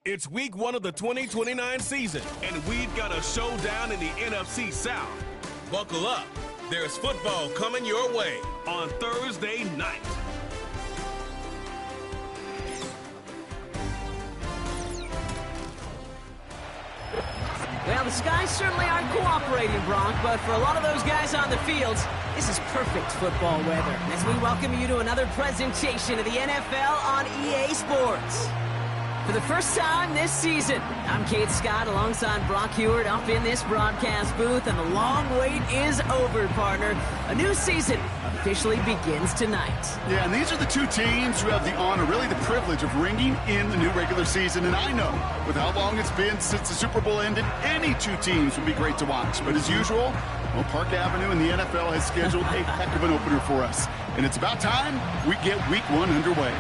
It's week 1 of the 2029 season, and we've got a showdown in the NFC South. Buckle up. There's football coming your way on Thursday night. Well, the skies certainly aren't cooperating, Bronk, but for a lot of those guys on the fields, this is perfect football weather. As we welcome you to another presentation of the NFL on EA Sports. For the first time this season, I'm Kate Scott alongside Brock Heward up in this broadcast booth, and the long wait is over, partner. A new season officially begins tonight. Yeah, and these are the two teams who have the honor, really the privilege of ringing in the new regular season. And I know, with how long it's been since the Super Bowl ended, any two teams would be great to watch. But as usual, well, Park Avenue and the NFL has scheduled a heck of an opener for us. And it's about time we get week 1 underway.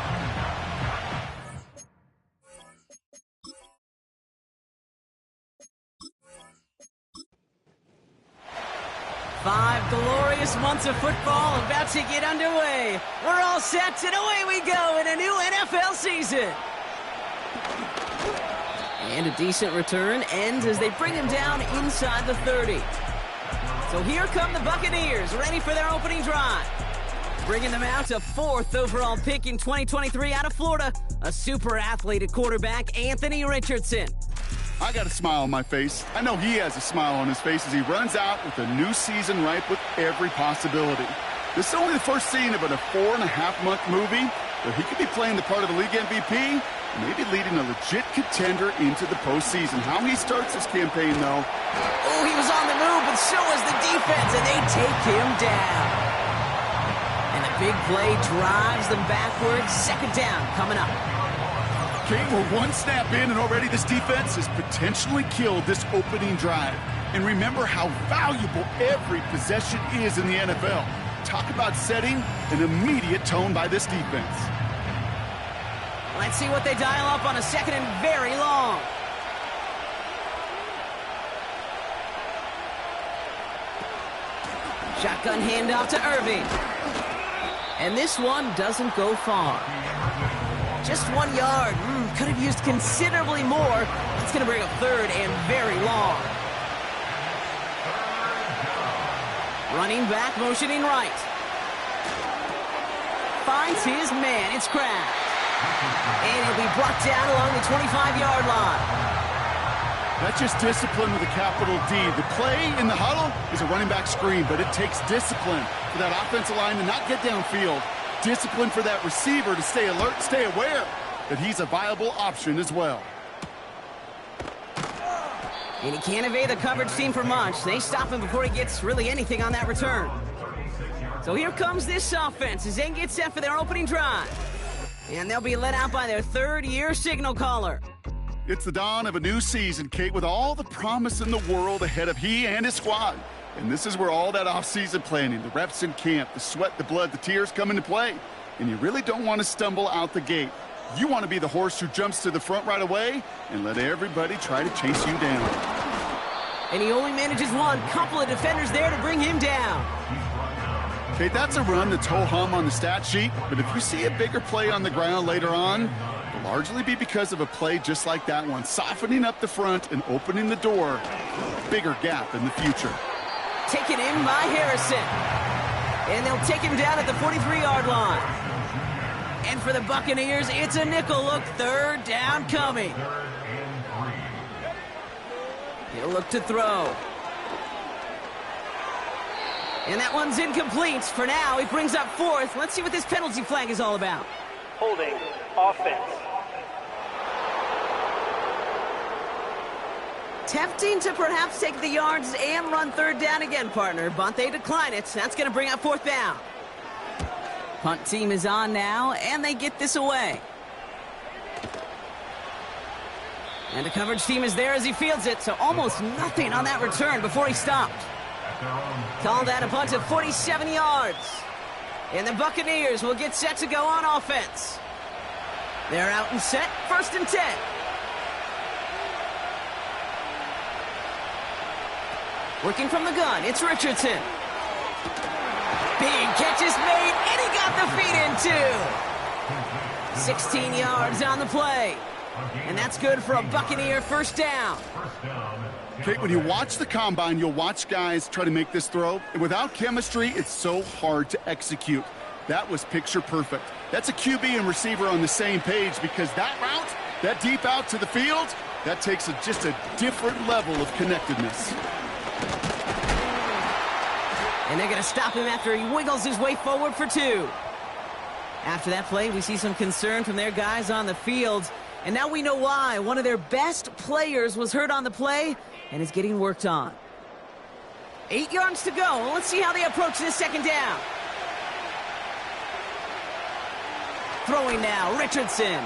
Five glorious months of football about to get underway. We're all set, and away we go in a new NFL season. And a decent return ends as they bring him down inside the 30. So here come the Buccaneers, ready for their opening drive. Bringing them out, a 4th overall pick in 2023 out of Florida, a super athlete at quarterback, Anthony Richardson. I got a smile on my face. I know he has a smile on his face as he runs out with a new season ripe with every possibility. This is only the first scene of a 4.5-month movie where he could be playing the part of the league MVP and maybe leading a legit contender into the postseason. How he starts this campaign, though. Oh, he was on the move, but so was the defense, and they take him down. And the big play drives them backwards. Second down coming up. Okay, we're one snap in, and already this defense has potentially killed this opening drive. And remember how valuable every possession is in the NFL. Talk about setting an immediate tone by this defense. Let's see what they dial up on a second and very long. Shotgun handoff to Irving. And this one doesn't go far. Just 1 yard. Could have used considerably more. It's going to bring up third and very long. Running back, motioning right. Finds his man. It's Kraft. And he'll be brought down along the 25-yard line. That's just discipline with a capital D. The play in the huddle is a running back screen, but it takes discipline for that offensive line to not get downfield. Discipline for that receiver to stay alert, stay aware that he's a viable option as well. And he can't evade the coverage team for much. They stop him before he gets really anything on that return. So here comes this offense as they get set for their opening drive. And they'll be led out by their third-year signal caller. It's the dawn of a new season, Kate, with all the promise in the world ahead of he and his squad. And this is where all that off-season planning, the reps in camp, the sweat, the blood, the tears come into play. And you really don't want to stumble out the gate. You want to be the horse who jumps to the front right away and let everybody try to chase you down. And he only manages one. Couple of defenders there to bring him down. Okay, that's a run that's ho-hum on the stat sheet, but if you see a bigger play on the ground later on, it'll largely be because of a play just like that one, softening up the front and opening the door. Bigger gap in the future. Taken in by Harrison. And they'll take him down at the 43-yard line. And for the Buccaneers, it's a nickel look. Third down coming. He'll look to throw. And that one's incomplete. For now, he brings up 4th. Let's see what this penalty flag is all about. Holding offense. Tempting to perhaps take the yards and run third down again, partner, but they decline it. That's going to bring up 4th down. Punt team is on now, and they get this away. And the coverage team is there as he fields it, so almost nothing on that return before he stopped. Called out a punt of 47 yards. And the Buccaneers will get set to go on offense. They're out and set, 1st and 10. Working from the gun, it's Richardson. Big catch is made, and he got the feet in too. 16 yards on the play. And that's good for a Buccaneer first down. Kate, when you watch the combine, you'll watch guys try to make this throw. And without chemistry, it's so hard to execute. That was picture perfect. That's a QB and receiver on the same page, because that route, that deep out to the field, that takes just a different level of connectedness. And they're going to stop him after he wiggles his way forward for 2. After that play, we see some concern from their guys on the field. And now we know why. One of their best players was hurt on the play and is getting worked on. 8 yards to go. Let's see how they approach this second down. Throwing now, Richardson.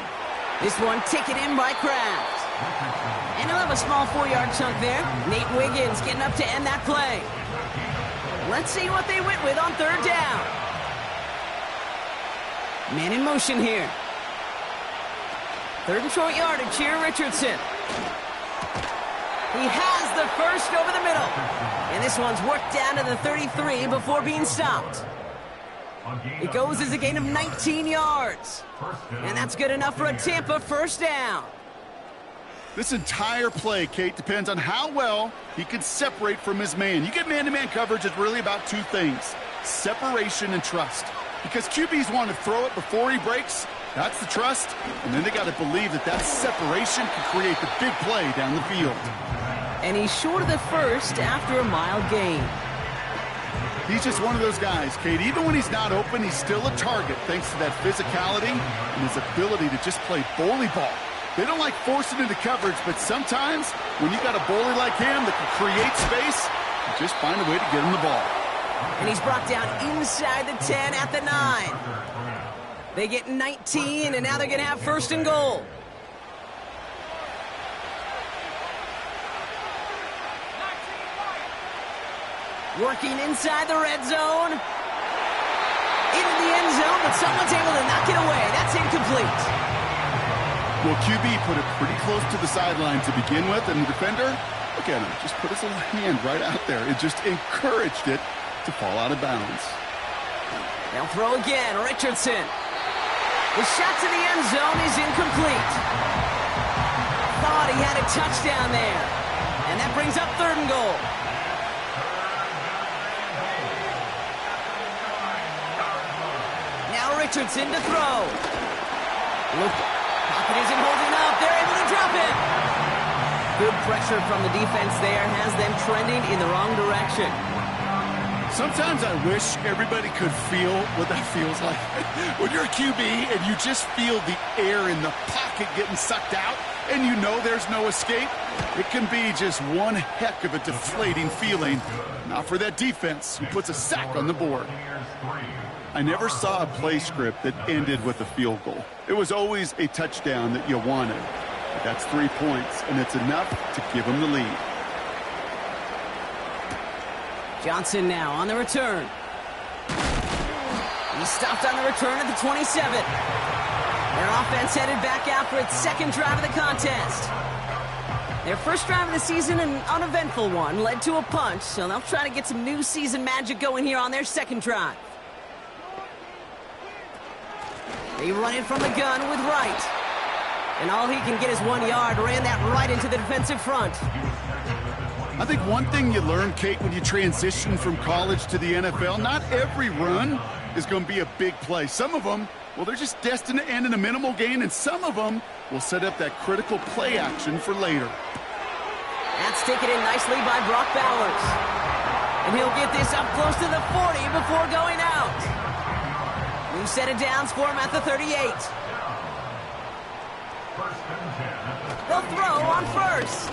This one taken in by Kraft. And he'll have a small 4-yard chunk there. Nate Wiggins getting up to end that play. Let's see what they went with on third down. Man in motion here. Third and short yardage here, Richardson. He has the first over the middle. And this one's worked down to the 33 before being stopped. It goes as a gain of 19 yards. And that's good enough for a Tampa first down. This entire play, Kate, depends on how well he can separate from his man. You get man-to-man coverage, it's really about 2 things: separation and trust. Because QBs want to throw it before he breaks. That's the trust. And then they got to believe that that separation can create the big play down the field. And he's short of the first after a mile gain. He's just one of those guys, Kate. Even when he's not open, he's still a target thanks to that physicality and his ability to just play bully ball. They don't like forcing into coverage, but sometimes when you got a bully like him that can create space, you just find a way to get him the ball. And he's brought down inside the 10 at the 9. They get 19, and now they're going to have first and goal. Working inside the red zone. Into the end zone, but someone's able to knock it away. That's incomplete. Well, QB put it pretty close to the sideline to begin with, and the defender, look at him, just put his little hand right out there. It just encouraged it to fall out of bounds. They'll throw again, Richardson. The shot to the end zone is incomplete. Thought he had a touchdown there. And that brings up third and goal. Now Richardson to throw. Look, pocket isn't holding up. They're able to drop it. Good pressure from the defense there has them trending in the wrong direction. Sometimes I wish everybody could feel what that feels like. When you're a QB and you just feel the air in the pocket getting sucked out and you know there's no escape, it can be just one heck of a deflating feeling. Not for that defense who puts a sack on the board. I never saw a play script that ended with a field goal. It was always a touchdown that you wanted. But that's 3 points, and it's enough to give them the lead. Johnson now on the return. He stopped on the return at the 27. Their offense headed back out for its second drive of the contest. Their first drive of the season, an uneventful one, led to a punch, so they'll try to get some new season magic going here on their second drive. They run it from the gun with Wright. And all he can get is 1 yard, ran that right into the defensive front. I think one thing you learn, Kate, when you transition from college to the NFL, not every run is going to be a big play. Some of them, well, they're just destined to end in a minimal gain, and some of them will set up that critical play action for later. That's taken in nicely by Brock Bowers. And he'll get this up close to the 40 before going out. New set of downs for him at the 38. They'll throw on first.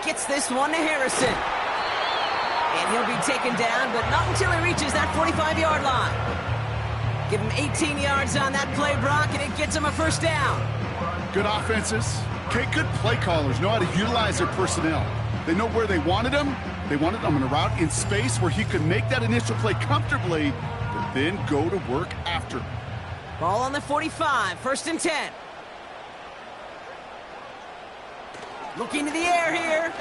Gets this one to Harrison. And he'll be taken down, but not until he reaches that 45-yard line. Give him 18 yards on that play, Brock, and it gets him a first down. Good offenses. Okay, good play callers know how to utilize their personnel. They know where they wanted him. They wanted him in a route in space where he could make that initial play comfortably, but then go to work after. Ball on the 45, first and 10. Looking to the air here.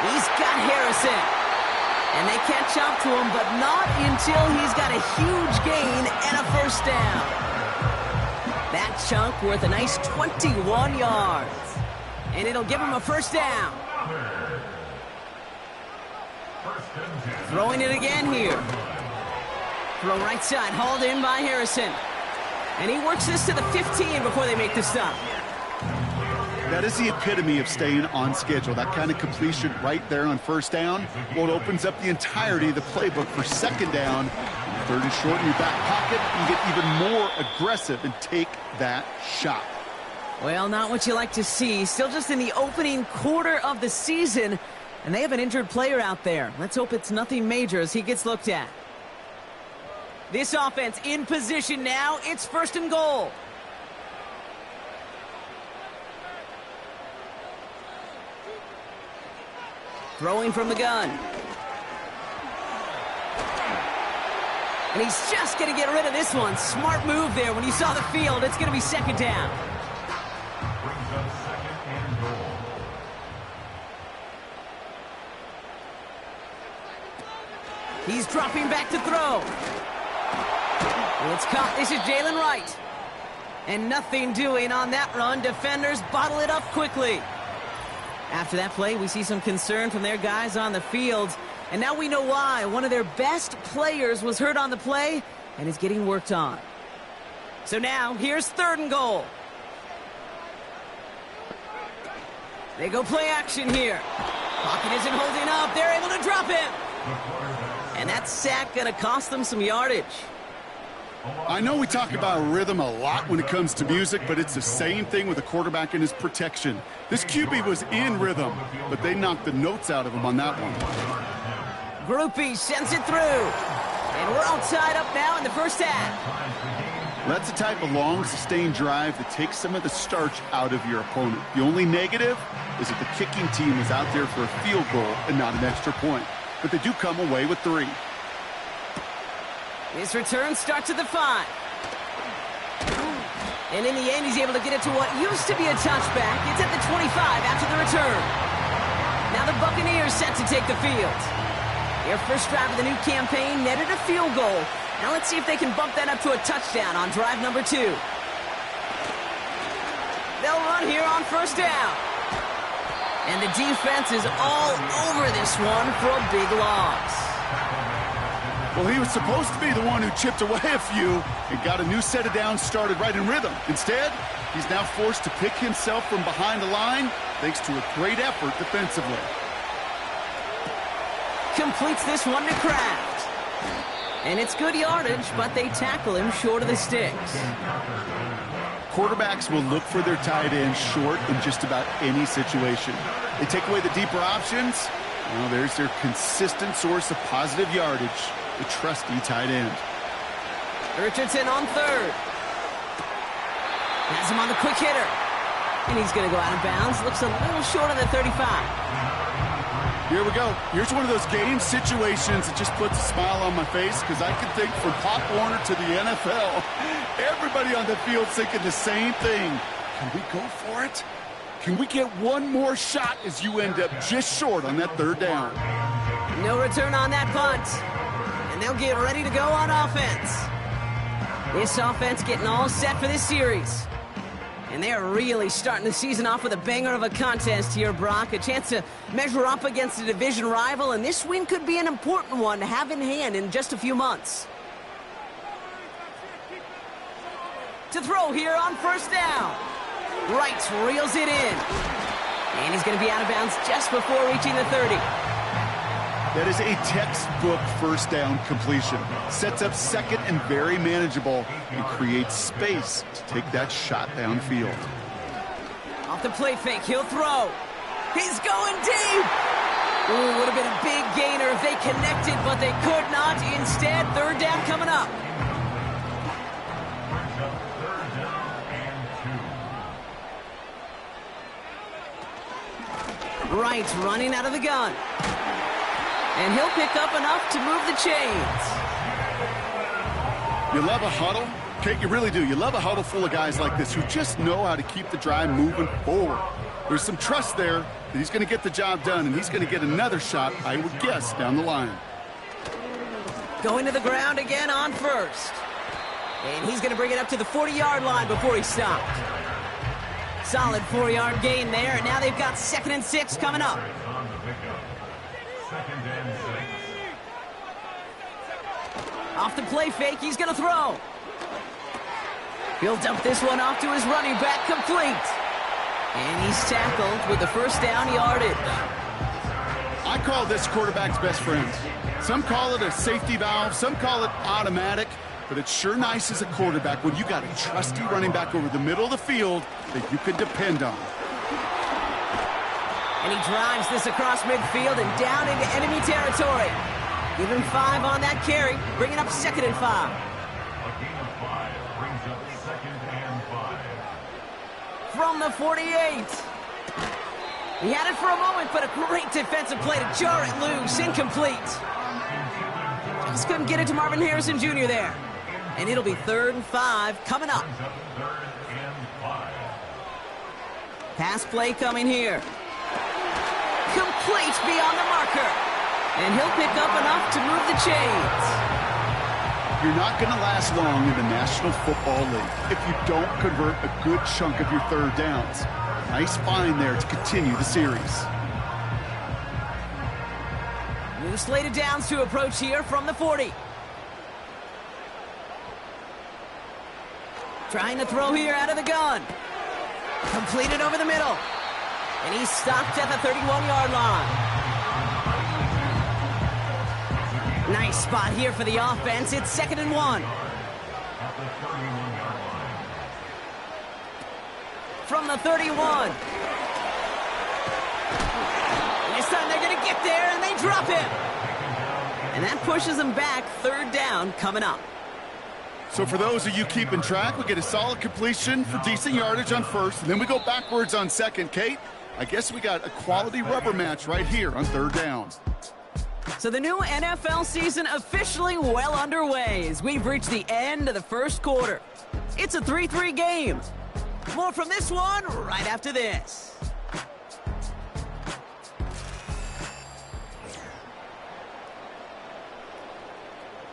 He's got Harrison. And they catch up to him, but not until he's got a huge gain and a first down. That chunk worth a nice 21 yards. And it'll give him a first down. Throwing it again here. Throw right side, hauled in by Harrison. And he works this to the 15 before they make the stop. That is the epitome of staying on schedule. That kind of completion right there on first down. Well, it opens up the entirety of the playbook for second down. Third and short in your back pocket. You get even more aggressive and take that shot. Well, not what you like to see. Still just in the opening quarter of the season. And they have an injured player out there. Let's hope it's nothing major as he gets looked at. This offense in position now. It's first and goal. Throwing from the gun. And he's just going to get rid of this one. Smart move there. When you saw the field, it's going to be second down. He's dropping back to throw. Well, it's caught. This is Jalen Wright. And nothing doing on that run. Defenders bottle it up quickly. After that play, we see some concern from their guys on the field. And now we know why. One of their best players was hurt on the play and is getting worked on. So now, here's third and goal. They go play action here. Pocket isn't holding up. They're able to drop him. And that sack going to cost them some yardage. I know we talk about rhythm a lot when it comes to music, but it's the same thing with a quarterback and his protection. This QB was in rhythm, but they knocked the notes out of him on that one. Groupie sends it through. And we're all tied up now in the first half. That's the type of long, sustained drive that takes some of the starch out of your opponent. The only negative is that the kicking team is out there for a field goal and not an extra point. But they do come away with 3. His return starts at the 5. And in the end, he's able to get it to what used to be a touchback. It's at the 25 after the return. Now the Buccaneers set to take the field. Their first drive of the new campaign netted a field goal. Now let's see if they can bump that up to a touchdown on drive number 2. They'll run here on first down. And the defense is all over this one for a big loss. Well, he was supposed to be the one who chipped away a few and got a new set of downs started right in rhythm. Instead, he's now forced to pick himself from behind the line thanks to a great effort defensively. Completes this one to Kraft. And it's good yardage, but they tackle him short of the sticks. Quarterbacks will look for their tight end short in just about any situation. They take away the deeper options. Well, there's their consistent source of positive yardage, the trusty tight end. Richardson on third. Has him on the quick hitter. And he's going to go out of bounds. Looks a little short of the 35. Here we go. Here's one of those game situations that just puts a smile on my face because I can think from Pop Warner to the NFL, everybody on the field thinking the same thing. Can we go for it? Can we get one more shot as you end up just short on that third down? No return on that punt. And they'll get ready to go on offense. This offense getting all set for this series. And they're really starting the season off with a banger of a contest here, Brock. A chance to measure up against a division rival, and this win could be an important one to have in hand in just a few months. To throw here on first down. Wright reels it in. And he's going to be out of bounds just before reaching the 30. That is a textbook first down completion. Sets up second and very manageable and creates space to take that shot downfield. Off the play fake, he'll throw. He's going deep. Ooh, would have been a big gainer if they connected, but they could not. Instead, third down coming up. Wright running out of the gun. And he'll pick up enough to move the chains. You love a huddle? Kate, you really do. You love a huddle full of guys like this who just know how to keep the drive moving forward. There's some trust there that he's going to get the job done, and he's going to get another shot, I would guess, down the line. Going to the ground again on first. And he's going to bring it up to the 40-yard line before he stopped. Solid 4-yard gain there, and now they've got 2nd and 6 coming up. Off the play fake, he's going to throw. He'll dump this one off to his running back, complete. And he's tackled with the first down yardage. I call this quarterback's best friend. Some call it a safety valve, some call it automatic, but it's sure nice as a quarterback when you got a trusty running back over the middle of the field that you can depend on. And he drives this across midfield and down into enemy territory. Give him 5 on that carry, bringing up 2nd and 5. A gain of 5 brings up 2nd and 5. From the 48. He had it for a moment, but a great defensive play to jar it loose. Incomplete. Just couldn't get it to Marvin Harrison Jr. there. And it'll be 3rd and 5 coming up. Pass play coming here. Complete beyond the marker. And he'll pick up enough to move the chains. You're not going to last long in the National Football League if you don't convert a good chunk of your 3rd downs. Nice find there to continue the series. New slated downs to approach here from the 40. Trying to throw here out of the gun. Completed over the middle. And he's stopped at the 31-yard line. Nice spot here for the offense. It's 2nd and 1. From the 31. This time they're going to get there, and they drop him. And that pushes them back. 3rd down coming up. So for those of you keeping track, we get a solid completion for decent yardage on 1st, and then we go backwards on 2nd. Kate, I guess we got a quality rubber match right here on 3rd downs. So the new NFL season officially well underway as we've reached the end of the 1st quarter. It's a 3-3 game. More from this one right after this.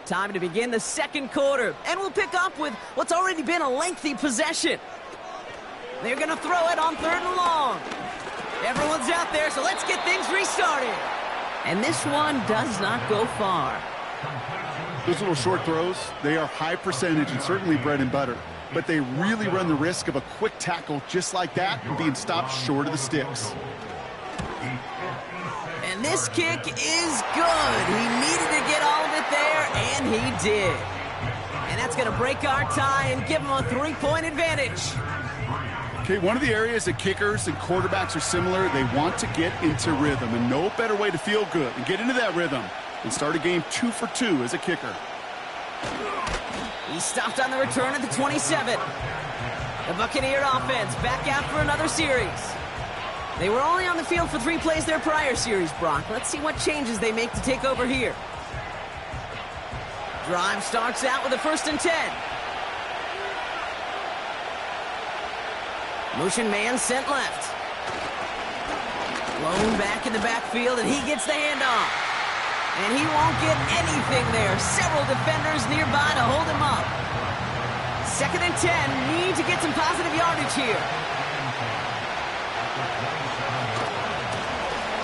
Time to begin the 2nd quarter, and we'll pick up with what's already been a lengthy possession. They're going to throw it on 3rd and long. Everyone's out there, so let's get things restarted. And this one does not go far. Those little short throws, they are high percentage and certainly bread and butter. But they really run the risk of a quick tackle just like that and being stopped short of the sticks. And this kick is good. He needed to get all of it there, and he did. And that's going to break our tie and give him a 3-point advantage. Okay, one of the areas that kickers and quarterbacks are similar, they want to get into rhythm, and no better way to feel good and get into that rhythm than start a game 2 for 2 as a kicker. He stopped on the return at the 27. The Buccaneer offense back out for another series. They were only on the field for 3 plays their prior series, Brock. Let's see what changes they make to take over here. Drive starts out with a 1st and 10. Motion man sent left. Blown back in the backfield, and he gets the handoff. And he won't get anything there. Several defenders nearby to hold him up. 2nd and 10. Need to get some positive yardage here.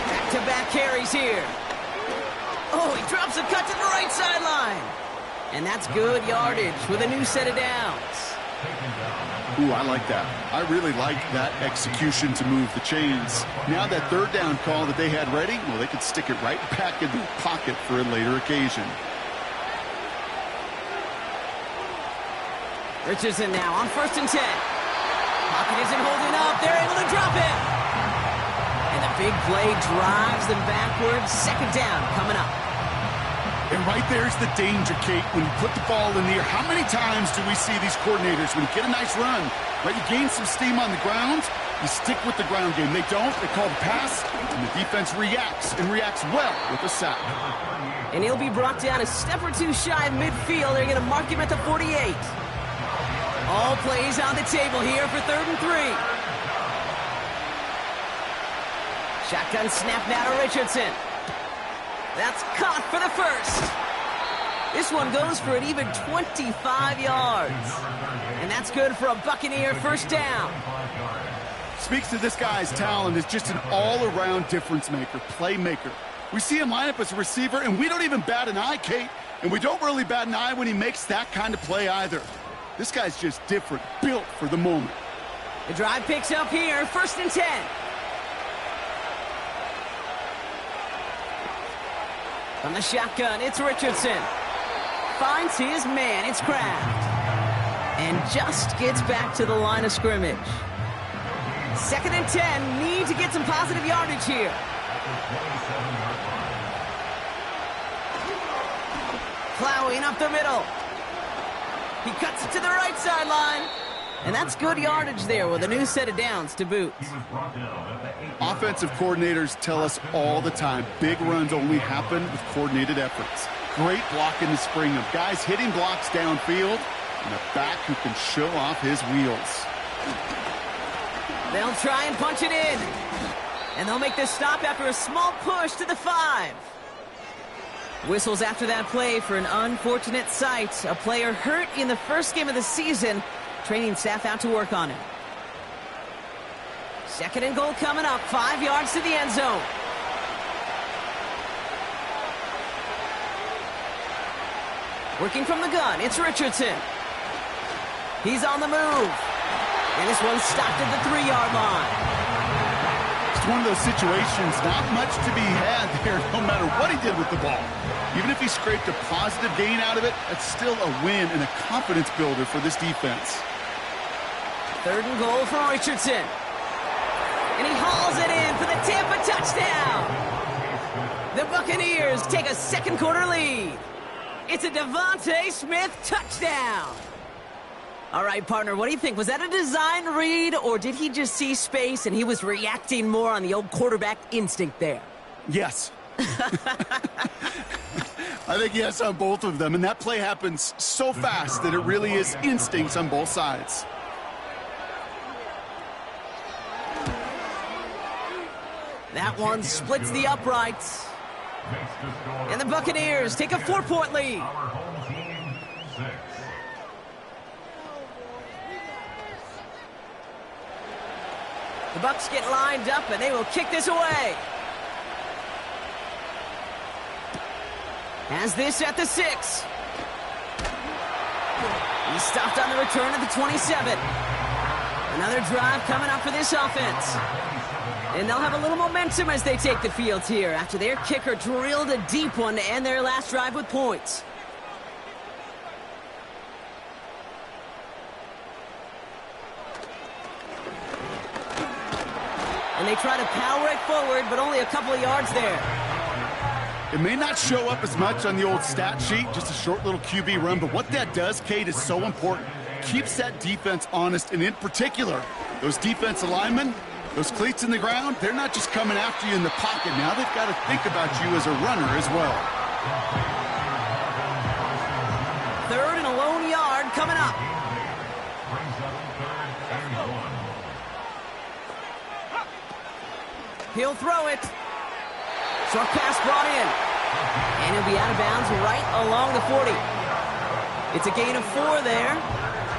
Back-to-back carries here. Oh, he drops a cut to the right sideline. And that's good yardage with a new set of downs. Ooh, I like that. I really like that execution to move the chains. Now that 3rd down call that they had ready, well, they could stick it right back into the pocket for a later occasion. Richardson now on 1st and 10. Pocket isn't holding up. They're able to drop him. And the big play drives them backwards. 2nd down coming up. And right there's the danger, Kate, when you put the ball in the air. How many times do we see these coordinators, when you get a nice run, right, you gain some steam on the ground, you stick with the ground game. They don't, they call the pass, and the defense reacts, and reacts well with a sack. And he'll be brought down a step or 2 shy of midfield. They're going to mark him at the 48. All plays on the table here for 3rd and 3. Shotgun snap now to Richardson. That's caught for the first. This one goes for an even 25 yards. And that's good for a Buccaneer first down. Speaks to this guy's talent as just an all-around difference maker, playmaker. We see him line up as a receiver, and we don't even bat an eye, Kate. And we don't really bat an eye when he makes that kind of play either. This guy's just different, built for the moment. The drive picks up here, 1st and 10. From the shotgun, it's Richardson. Finds his man, it's Kraft. And just gets back to the line of scrimmage. 2nd and 10, need to get some positive yardage here. Plowing up the middle. He cuts it to the right sideline. And that's good yardage there with a new set of downs to boot. Offensive coordinators tell us all the time, big runs only happen with coordinated efforts. Great block in the spring of guys hitting blocks downfield and a back who can show off his wheels. They'll try and punch it in. And they'll make this stop after a small push to the 5. Whistles after that play for an unfortunate sight. A player hurt in the first game of the season. Training staff out to work on it. 2nd and goal coming up. 5 yards to the end zone. Working from the gun, it's Richardson. He's on the move. And this one's stopped at the 3-yard line. It's one of those situations, not much to be had there no matter what he did with the ball. Even if he scraped a positive gain out of it, that's still a win and a confidence builder for this defense. 3rd and goal for Richardson. And he hauls it in for the Tampa touchdown. The Buccaneers take a 2nd quarter lead. It's a Devontae Smith touchdown. All right, partner, what do you think? Was that a design read, or did he just see space and he was reacting more on the old quarterback instinct there? Yes. I think yes on both of them, and that play happens so fast that it really is instincts on both sides. That one splits the uprights. And the Buccaneers take a 4-point lead. The Bucs get lined up, and they will kick this away. Has this at the 6. He's stopped on the return at the 27. Another drive coming up for this offense. And they'll have a little momentum as they take the field here after their kicker drilled a deep one to end their last drive with points. And they try to power it forward, but only a couple of yards there. It may not show up as much on the old stat sheet, just a short little QB run, but what that does, Kate, is so important. Keeps that defense honest, and in particular, those defensive linemen, those cleats in the ground, they're not just coming after you in the pocket. Now they've got to think about you as a runner as well. 3rd and a lone yard coming up. He'll throw it. Short pass brought in. And he'll be out of bounds right along the 40. It's a gain of 4 there.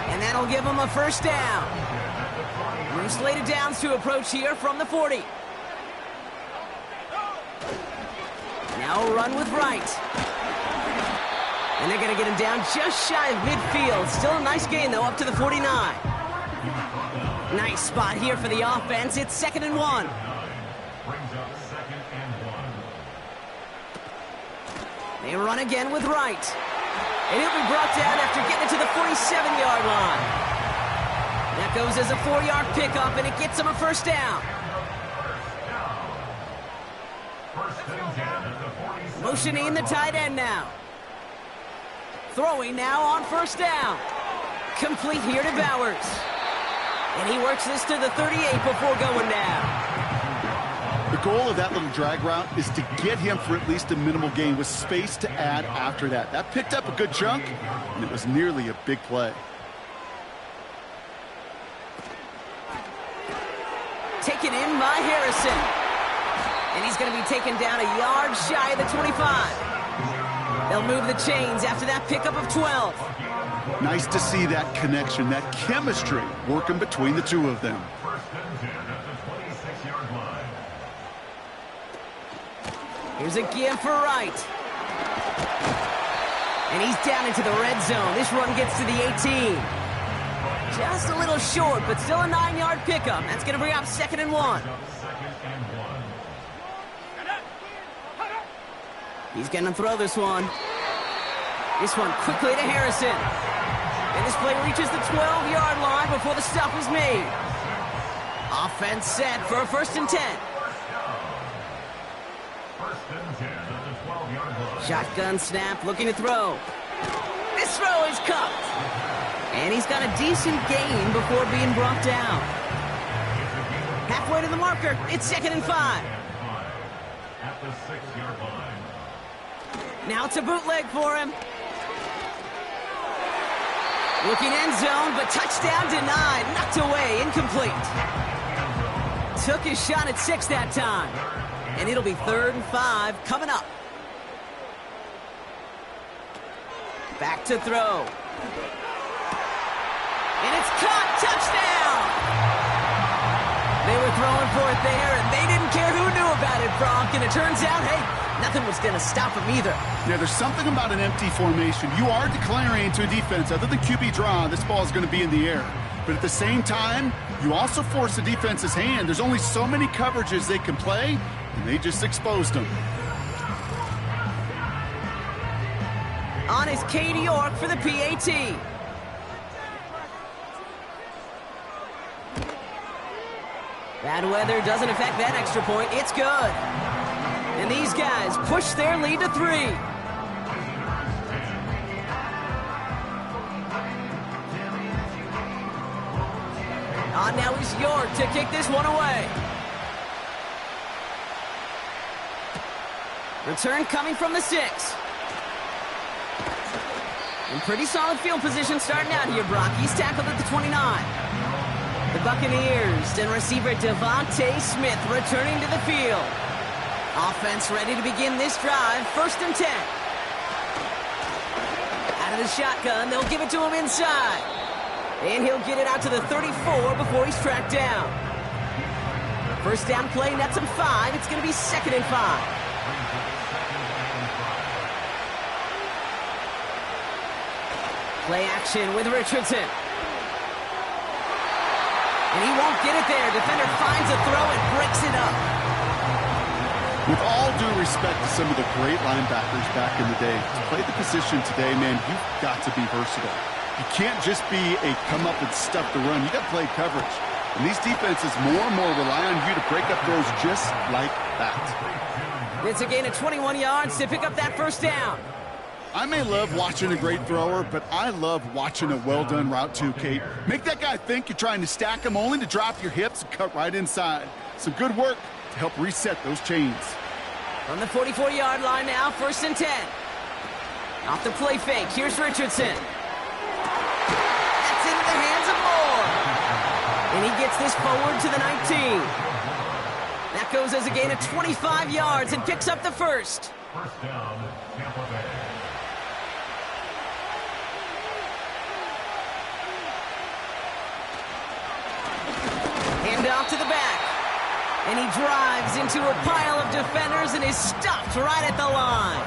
And that'll give him a first down. New slated downs to approach here from the 40. Now a run with Wright. And they're going to get him down just shy of midfield. Still a nice gain, though, up to the 49. Nice spot here for the offense. It's 2nd and 1. They run again with Wright. And he'll be brought down after getting it to the 47-yard line. That goes as a 4-yard pickup, and it gets him a first down. Motioning the tight end now. Throwing now on first down. Complete here to Bowers. And he works this to the 38 before going down. The goal of that little drag route is to get him for at least a minimal gain with space to add after that. That picked up a good chunk, and it was nearly a big play. Taken in by Harrison. And he's going to be taken down a yard shy of the 25. They'll move the chains after that pickup of 12. Nice to see that connection, that chemistry working between the two of them. First and 10 at the 26-yard line. Here's a give for Wright. And he's down into the red zone. This run gets to the 18. Just a little short, but still a 9-yard pickup. That's going to bring up 2nd and 1. He's going to throw this one. This one quickly to Harrison. And this play reaches the 12-yard line before the stop is made. Offense set for a 1st and 10. First and 10 at the 12-yard line. Shotgun snap, looking to throw. This throw is cuffed. And he's got a decent gain before being brought down. Halfway to the marker, it's 2nd and 5. At the 6-yard line. Now it's a bootleg for him. Looking end zone, but touchdown denied. Knocked away, incomplete. Took his shot at 6 that time. And it'll be 3rd and 5 coming up. Back to throw. And it's caught. Touchdown! They were throwing for it there, and they didn't care who knew about it, Bronk. And it turns out, hey, nothing was going to stop him either. Yeah, there's something about an empty formation. You are declaring to a defense, other than QB draw, this ball is going to be in the air. But at the same time, you also force the defense's hand. There's only so many coverages they can play, and they just exposed them. On is Katie York for the PAT. Bad weather doesn't affect that extra point. It's good. And these guys push their lead to 3. On now is York to kick this one away. Return coming from the 6. In pretty solid field position starting out here, Brock. He's tackled at the 29. The Buccaneers and receiver Devontae Smith returning to the field. Offense ready to begin this drive. 1st and 10. Out of the shotgun, they'll give it to him inside. And he'll get it out to the 34 before he's tracked down. 1st down play, nets him 5. It's going to be 2nd and 5. Play action with Richardson. And he won't get it there. Defender finds a throw and breaks it up. With all due respect to some of the great linebackers back in the day, to play the position today, man, you've got to be versatile. You can't just be a come up and stuff the run. You got to play coverage. And these defenses more and more rely on you to break up throws just like that. It's a gain of 21 yards to pick up that 1st down. I may love watching a great thrower, but I love watching a well-done route too, Kate. Make that guy think you're trying to stack him only to drop your hips and cut right inside. Some good work to help reset those chains. From the 44-yard line now, 1st and 10. Off the play fake, here's Richardson. That's into the hands of Moore. And he gets this forward to the 19. That goes as a gain of 25 yards and picks up the 1st. 1st down, Tampa Bay. Hand off to the back. And he drives into a pile of defenders and is stopped right at the line.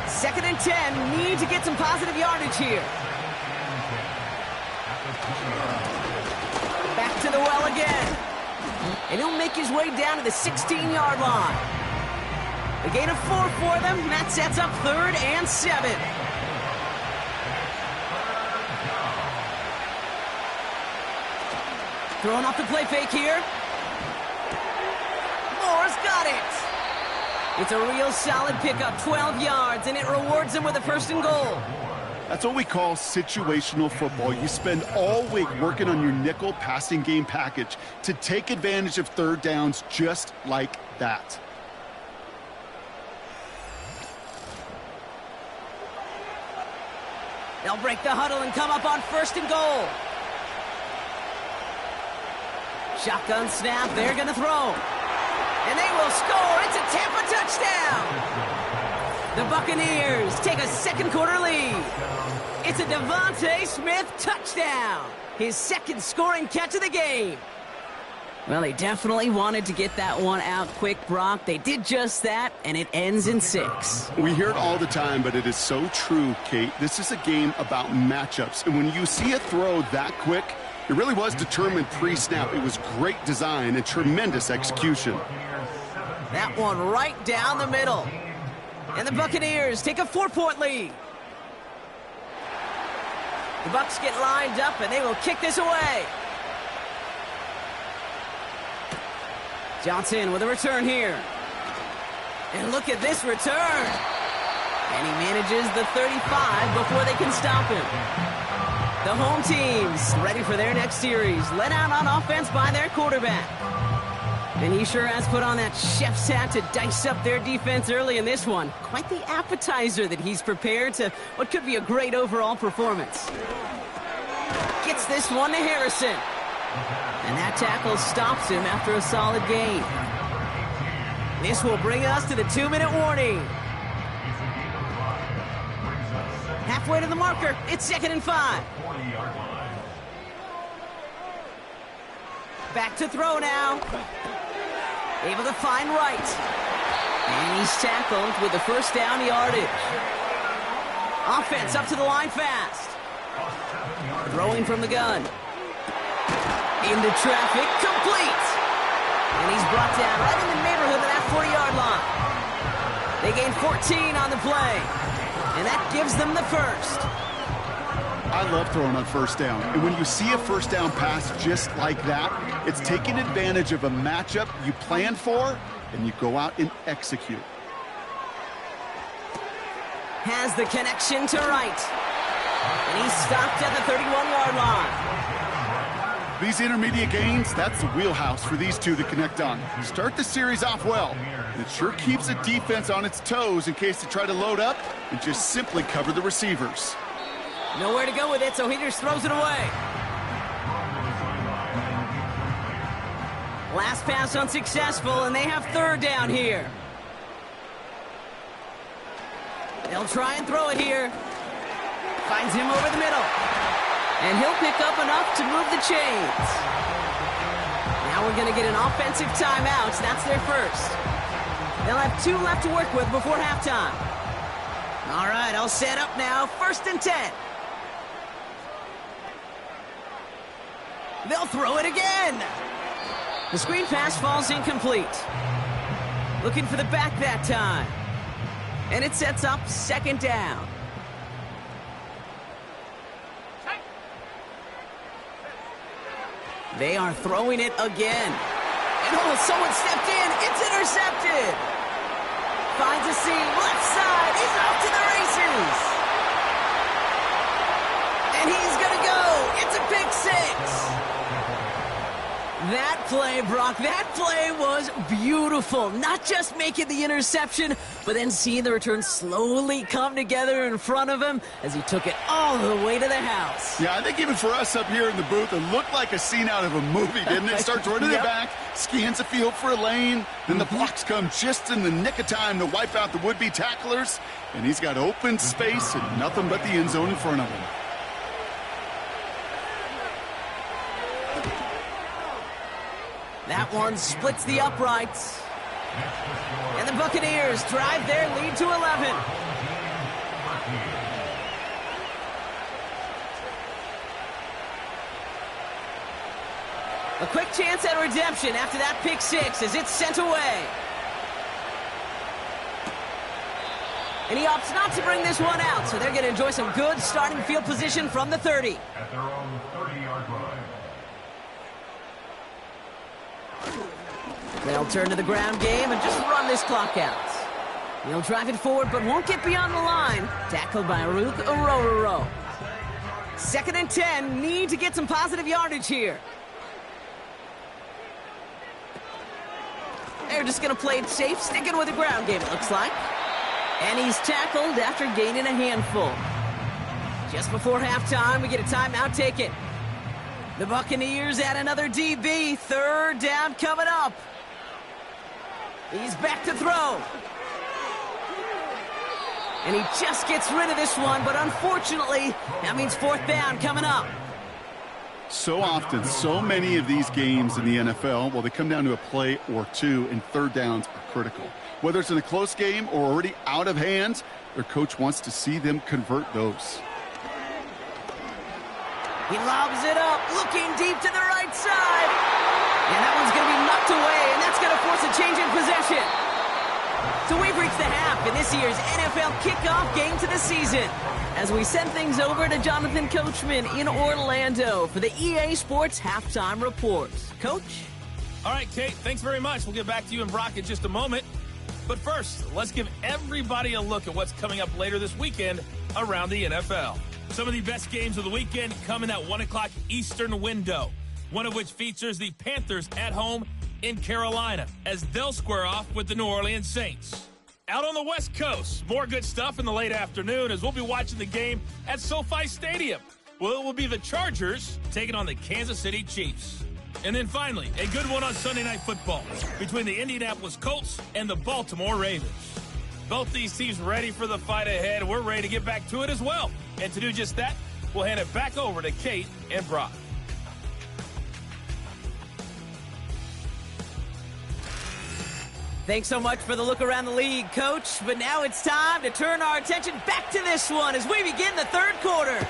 2nd and 10. Need to get some positive yardage here. Back to the well again. And he'll make his way down to the 16-yard line. A gain of 4 for them. That sets up 3rd and 7. Throwing off the play fake here. Moore's got it. It's a real solid pickup, 12 yards, and it rewards him with a 1st and goal. That's what we call situational football. You spend all week working on your nickel passing game package to take advantage of 3rd downs just like that. They'll break the huddle and come up on 1st and goal. Shotgun snap, they're going to throw. And they will score. It's a Tampa touchdown. The Buccaneers take a second quarter lead. It's a Devontae Smith touchdown. His second scoring catch of the game. Well, they definitely wanted to get that one out quick, Brock. They did just that, and it ends in 6. We hear it all the time, but it is so true, Kate. This is a game about matchups. And when you see a throw that quick, it really was determined pre-snap. It was great design and tremendous execution. That one right down the middle. And the Buccaneers take a 4-point lead. The Bucs get lined up, and they will kick this away. Johnson with a return here. And look at this return. And he manages the 35 before they can stop him. The home team's ready for their next series, led out on offense by their quarterback. And he sure has put on that chef's hat to dice up their defense early in this one. Quite the appetizer that he's prepared to what could be a great overall performance. Gets this one to Harrison. And that tackle stops him after a solid gain. This will bring us to the 2-minute warning. Halfway to the marker, it's 2nd and 5. Back to throw now. Able to find Wright. And he's tackled with the first down yardage. Offense up to the line fast. Throwing from the gun. Into traffic, complete. And he's brought down right in the neighborhood of that 40-yard line. They gain 14 on the play. And that gives them the first. I love throwing on first down. And when you see a first down pass just like that, it's taking advantage of a matchup you planned for, and you go out and execute. Has the connection to Wright. And he's stopped at the 31-yard line. These intermediate gains, that's the wheelhouse for these two to connect on. Start the series off well. It sure keeps the defense on its toes in case they try to load up and just simply cover the receivers. Nowhere to go with it, so he just throws it away. Last pass unsuccessful, and they have 3rd down here. They'll try and throw it here. Finds him over the middle. And he'll pick up enough to move the chains. Now we're going to get an offensive timeout. That's their first. They'll have 2 left to work with before halftime. All right, all set up now. 1st and 10. They'll throw it again. The screen pass falls incomplete. Looking for the back that time. And it sets up 2nd down. They are throwing it again. And oh, someone stepped in. It's intercepted. Finds a seam. Left side. He's off to the races. And he's going to go. It's a pick 6. That play, Brock, that play was beautiful. Not just making the interception, but then seeing the return slowly come together in front of him as he took it all the way to the house. Yeah, I think even for us up here in the booth, it looked like a scene out of a movie, didn't it? Starts running it back, scans the field for a lane, then the blocks come just in the nick of time to wipe out the would-be tacklers, and he's got open space and nothing but the end zone in front of him. That one splits the uprights. And the Buccaneers drive their lead to 11. A quick chance at redemption after that pick 6 as it's sent away. And he opts not to bring this one out, so they're going to enjoy some good starting field position from the 30. At their own 30-yard line. They'll turn to the ground game and just run this clock out. He'll drive it forward, but won't get beyond the line. Tackled by Ruth Orororo. 2nd and 10. Need to get some positive yardage here. They're just going to play it safe, sticking with the ground game, it looks like. And he's tackled after gaining a handful. Just before halftime, we get a timeout taken. The Buccaneers add another DB. 3rd down coming up. He's back to throw. And he just gets rid of this one, but unfortunately, that means fourth down coming up. So often, so many of these games in the NFL, well, they come down to a play or two, and third downs are critical. Whether it's in a close game or already out of hand, their coach wants to see them convert those. He lobs it up, looking deep to the right side. And that one's going to be knocked away, and that's going to force a change in possession. So we've reached the half in this year's NFL kickoff game to the season, as we send things over to Jonathan Coachman in Orlando for the EA Sports Halftime Report. Coach? All right, Kate, thanks very much. We'll get back to you and Brock in just a moment. But first, let's give everybody a look at what's coming up later this weekend around the NFL. Some of the best games of the weekend come in that 1 o'clock Eastern window, one of which features the Panthers at home in Carolina, as they'll square off with the New Orleans Saints. Out on the West Coast, more good stuff in the late afternoon as we'll be watching the game at SoFi Stadium. Well, it will be the Chargers taking on the Kansas City Chiefs. And then finally, a good one on Sunday Night Football between the Indianapolis Colts and the Baltimore Ravens. Both these teams ready for the fight ahead. We're ready to get back to it as well. And to do just that, we'll hand it back over to Kate and Brock. Thanks so much for the look around the league, Coach. But now it's time to turn our attention back to this one as we begin the third quarter.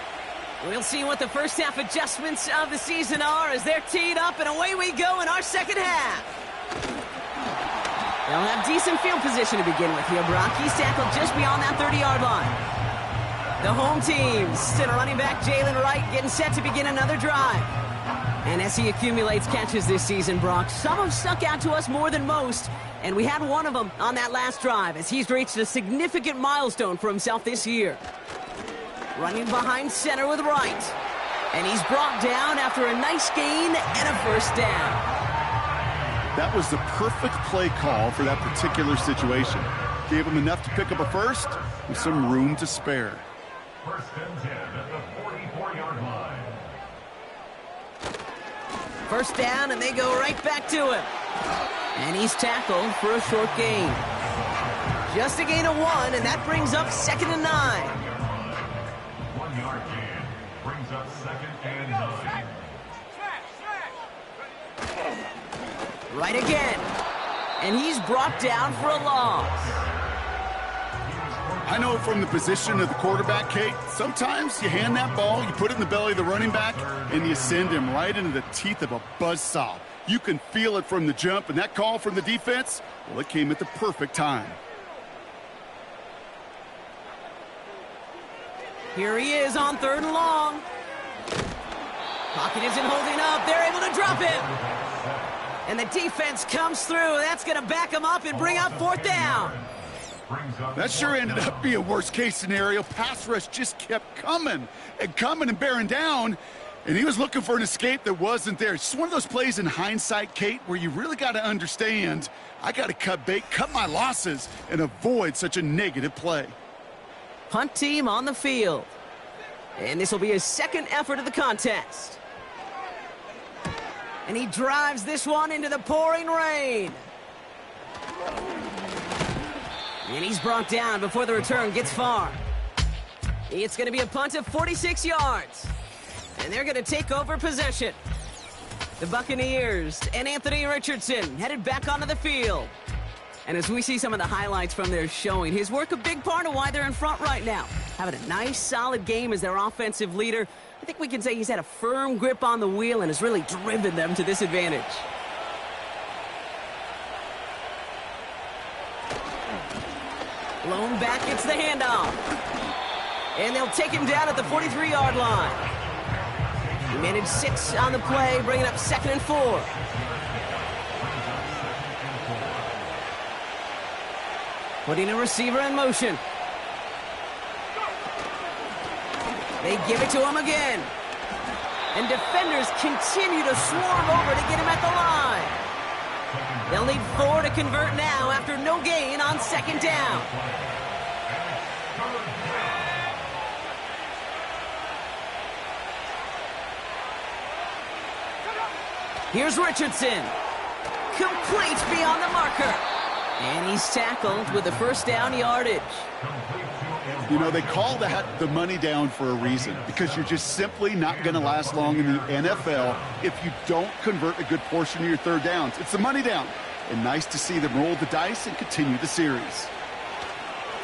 We'll see what the first half adjustments of the season are as they're teed up, and away we go in our second half. They'll have decent field position to begin with here, Brock. He's tackled just beyond that 30-yard line. The home team, still running back Jalen Wright, getting set to begin another drive. And as he accumulates catches this season, Brock, some have stuck out to us more than most. And we had one of them on that last drive as he's reached a significant milestone for himself this year. Running behind center with Wright. And he's brought down after a nice gain and a first down. That was the perfect play call for that particular situation. Gave him enough to pick up a first with some room to spare. First and 10 at the 44-yard line. First down, and they go right back to him. And he's tackled for a short gain. Just a gain of 1, and that brings up 2nd and 9. 1 yard gain brings up 2nd and 9. Right again. And he's brought down for a loss. I know from the position of the quarterback, Kate, sometimes you hand that ball, you put it in the belly of the running back, and you send him right into the teeth of a buzzsaw. You can feel it from the jump, and that call from the defense, well, it came at the perfect time. Here he is on 3rd and long. Pocket isn't holding up. They're able to drop him. And the defense comes through. That's going to back him up and bring up 4th down. That sure ended up being a worst-case scenario. Pass rush just kept coming and bearing down. And he was looking for an escape that wasn't there. It's just one of those plays in hindsight, Kate, where you really got to understand, I got to cut bait, cut my losses, and avoid such a negative play. Punt team on the field. And this will be his second effort of the contest. And he drives this one into the pouring rain. And he's brought down before the return gets far. It's going to be a punt of 46 yards. And they're going to take over possession. The Buccaneers and Anthony Richardson headed back onto the field. And as we see some of the highlights from their showing, his work a big part of why they're in front right now. Having a nice, solid game as their offensive leader. I think we can say he's had a firm grip on the wheel and has really driven them to this advantage. Blown back, it's the handoff. And they'll take him down at the 43-yard line. He managed 6 on the play, bringing up 2nd and 4. Putting a receiver in motion. They give it to him again. And defenders continue to swarm over to get him at the line. They'll need 4 to convert now after no gain on 2nd down. Here's Richardson. Complete beyond the marker. And he's tackled with the first down yardage. You know, they call that the money down for a reason, because you're just simply not going to last long in the NFL if you don't convert a good portion of your third downs. It's the money down. And nice to see them roll the dice and continue the series.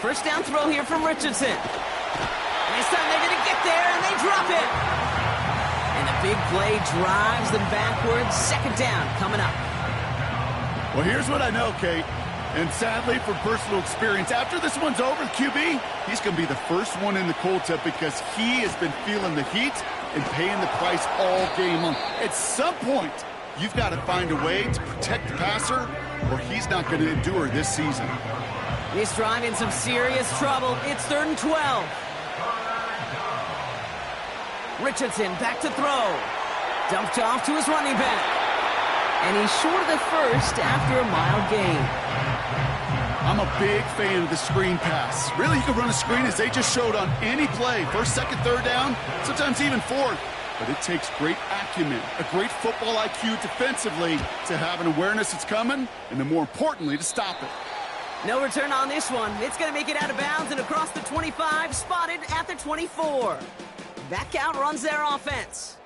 First down throw here from Richardson. And this time they're going to get there, and they drop it. And the big play drives them backwards. Second down coming up. Well, here's what I know, Kate. And sadly, from personal experience, after this one's over, the QB, he's going to be the first one in the cold tub because he has been feeling the heat and paying the price all game long. At some point, you've got to find a way to protect the passer, or he's not going to endure this season. This drive in some serious trouble. It's 3rd and 12. Richardson back to throw. Dumped off to his running back. And he's short of the first after a mild gain. I'm a big fan of the screen pass. Really, you can run a screen as they just showed on any play. First, second, third down, sometimes even fourth. But it takes great acumen, a great football IQ defensively to have an awareness it's coming, and then more importantly, to stop it. No return on this one. It's going to make it out of bounds and across the 25, spotted at the 24. Back out runs their offense.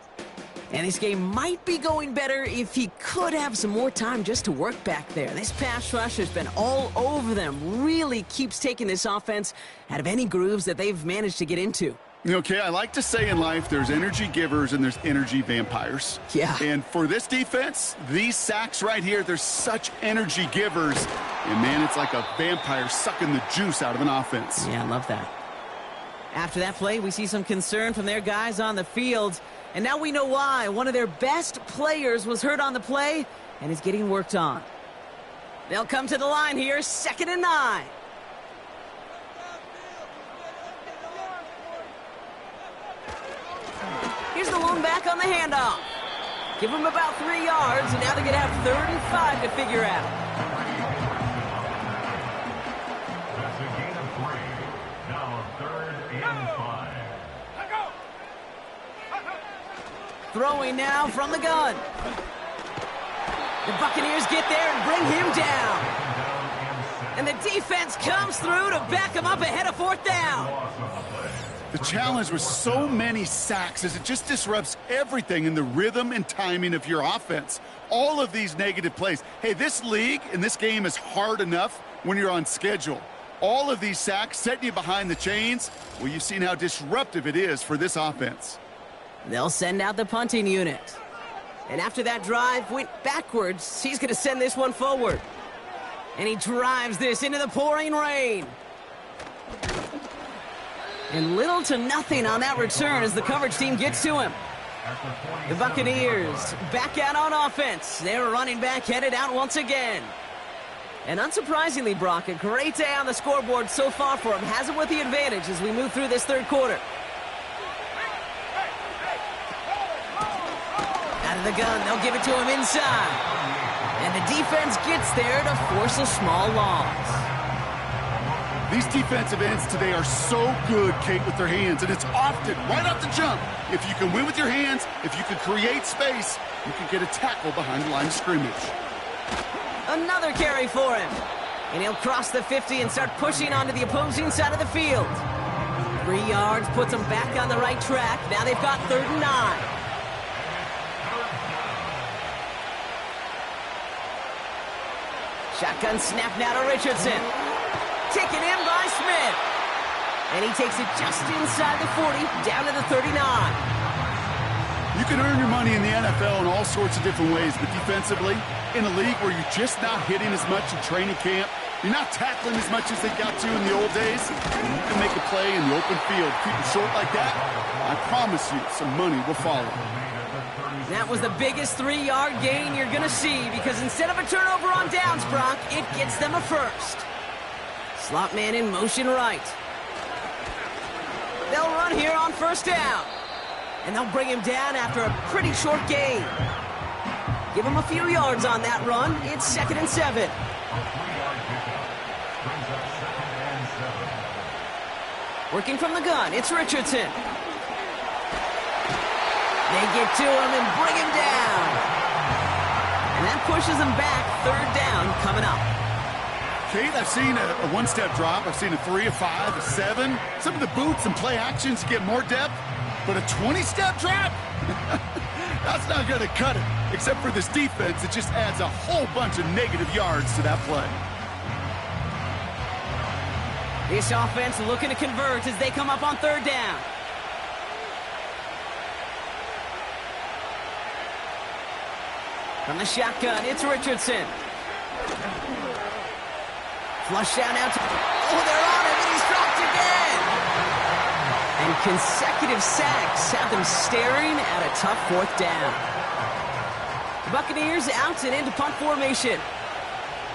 And this game might be going better if he could have some more time just to work back there. This pass rush has been all over them. Really keeps taking this offense out of any grooves that they've managed to get into. Okay, I like to say in life there's energy givers and there's energy vampires. Yeah. And for this defense, these sacks right here, they're such energy givers. And, man, it's like a vampire sucking the juice out of an offense. Yeah, I love that. After that play, we see some concern from their guys on the field. And now we know why. One of their best players was hurt on the play and is getting worked on. They'll come to the line here, 2nd and 9. Here's the lone back on the handoff. Give him about 3 yards, and now they're going to have 3rd and 5 to figure out. That's a gain of 3. Now 3rd and 5. Throwing now from the gun. The Buccaneers get there and bring him down. And the defense comes through to back him up ahead of 4th down. The challenge with so many sacks is it just disrupts everything in the rhythm and timing of your offense. All of these negative plays. Hey, this league and this game is hard enough when you're on schedule. All of these sacks setting you behind the chains, well, you've seen how disruptive it is for this offense. They'll send out the punting unit. And after that drive went backwards, he's going to send this one forward. And he drives this into the pouring rain. And little to nothing on that return as the coverage team gets to him. The Buccaneers back out on offense. Their running back headed out once again. And unsurprisingly, Brock, a great day on the scoreboard so far for him. Has it with the advantage as we move through this 3rd quarter. Out of the gun, they'll give it to him inside. And the defense gets there to force a small loss. These defensive ends today are so good, Kate, with their hands, and it's often right off the jump. If you can win with your hands, if you can create space, you can get a tackle behind the line of scrimmage. Another carry for him. And he'll cross the 50 and start pushing onto the opposing side of the field. 3 yards puts them back on the right track. Now they've got 3rd and 9. Shotgun snap now to Richardson. Taken in by Smith. And he takes it just inside the 40, down to the 39. You can earn your money in the NFL in all sorts of different ways, but defensively, in a league where you're just not hitting as much in training camp, you're not tackling as much as they got to in the old days, and you can make a play in the open field. Keep it short like that, I promise you some money will follow. That was the biggest 3-yard gain you're going to see because instead of a turnover on downs, Brock, it gets them a first. Slot man in motion right. They'll run here on 1st down. And they'll bring him down after a pretty short gain. Give him a few yards on that run. It's 2nd and 7. Working from the gun, it's Richardson. They get to him and bring him down. And that pushes him back. 3rd down coming up. Kate, I've seen a one-step drop. I've seen a 3, a 5, a 7. Some of the boots and play actions get more depth, but a 20-step drop? That's not going to cut it. Except for this defense, it just adds a whole bunch of negative yards to that play. This offense looking to convert as they come up on 3rd down. From the shotgun, it's Richardson. Flush down out to... Oh, they're on him, and he's dropped again! And consecutive sacks have them staring at a tough 4th down. The Buccaneers out and into punt formation.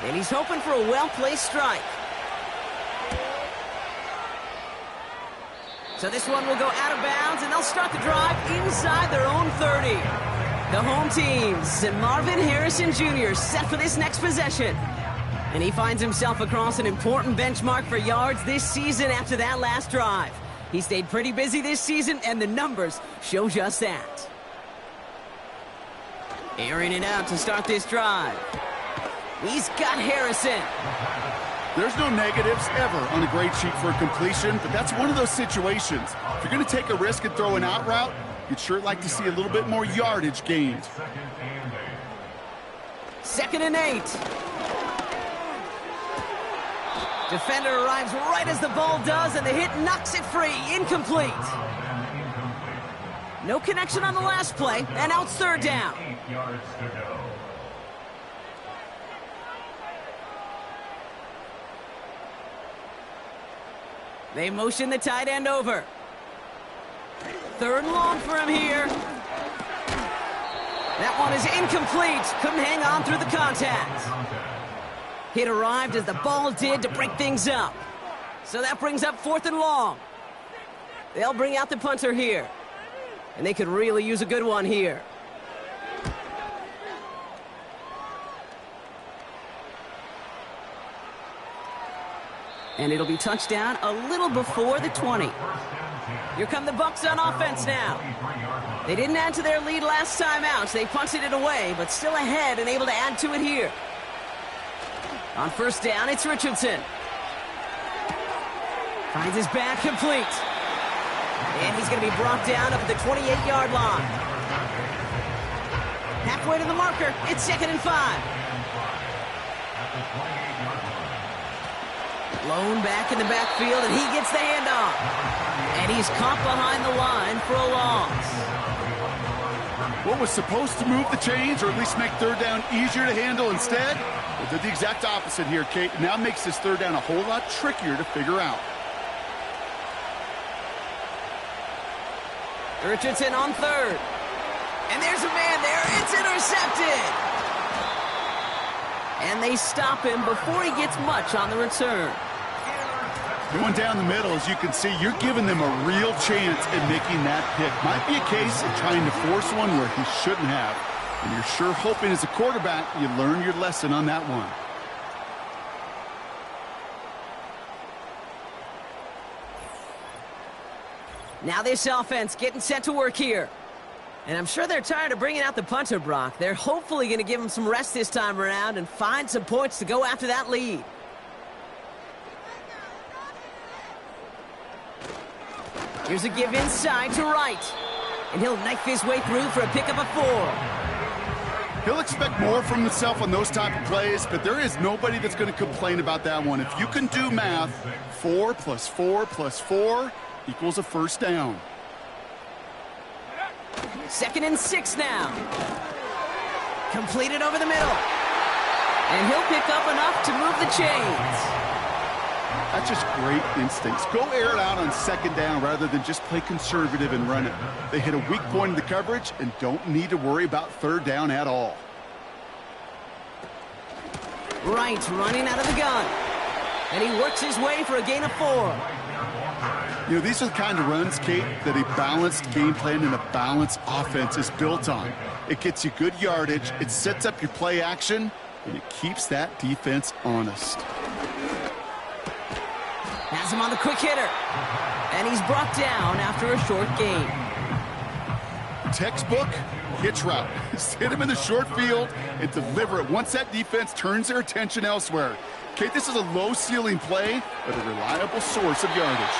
And he's hoping for a well-placed strike. So this one will go out of bounds, and they'll start the drive inside their own 30. The home teams and Marvin Harrison Jr. set for this next possession. And he finds himself across an important benchmark for yards this season after that last drive. He stayed pretty busy this season, and the numbers show just that. Airing it out to start this drive. He's got Harrison. There's no negatives ever on a grade sheet for a completion, but that's one of those situations. If you're going to take a risk and throw an out route, you'd sure like to see a little bit more yardage gained. 2nd and 8. Defender arrives right as the ball does, and the hit knocks it free. Incomplete. No connection on the last play, and now it's 3rd down. 8 yards to go. They motion the tight end over. 3rd and long for him here. That one is incomplete. Couldn't hang on through the contact. Hit arrived as the ball did to break things up. So that brings up 4th and long. They'll bring out the punter here. And they could really use a good one here. And it'll be touchdown a little before the 20. Here come the Bucs on offense now. They didn't add to their lead last time out, so they punted it away, but still ahead and able to add to it here. On 1st down, it's Richardson. Finds his back complete. And he's going to be brought down up at the 28-yard line. Halfway to the marker, it's 2nd and 5. Blown back in the backfield, and he gets the handoff. And he's caught behind the line for a loss. What was supposed to move the chains, or at least make 3rd down easier to handle instead? Well, did the exact opposite here, Kate. Now makes this 3rd down a whole lot trickier to figure out. Richardson on 3rd. And there's a man there. It's intercepted. And they stop him before he gets much on the return. Going down the middle, as you can see, you're giving them a real chance at making that pick. Might be a case of trying to force one where he shouldn't have. And you're sure hoping as a quarterback you learn your lesson on that one. Now this offense getting set to work here. And I'm sure they're tired of bringing out the punter, Brock. They're hopefully going to give him some rest this time around and find some points to go after that lead. Here's a give inside to right. And he'll knife his way through for a pickup of 4. He'll expect more from himself on those type of plays, but there is nobody that's going to complain about that one. If you can do math, 4 plus 4 plus 4 equals a 1st down. 2nd and 6 now. Completed over the middle. And he'll pick up enough to move the chains. That's just great instincts. Go air it out on 2nd down rather than just play conservative and run it. They hit a weak point in the coverage and don't need to worry about 3rd down at all. Wright running out of the gun. And he works his way for a gain of 4. You know, these are the kind of runs, Kate, that a balanced game plan and a balanced offense is built on. It gets you good yardage, it sets up your play action, and it keeps that defense honest. Has him on the quick hitter. And he's brought down after a short gain. Textbook hitch route. Just hit him in the short field and deliver it once that defense turns their attention elsewhere. Kate, this is a low-ceiling play, but a reliable source of yardage.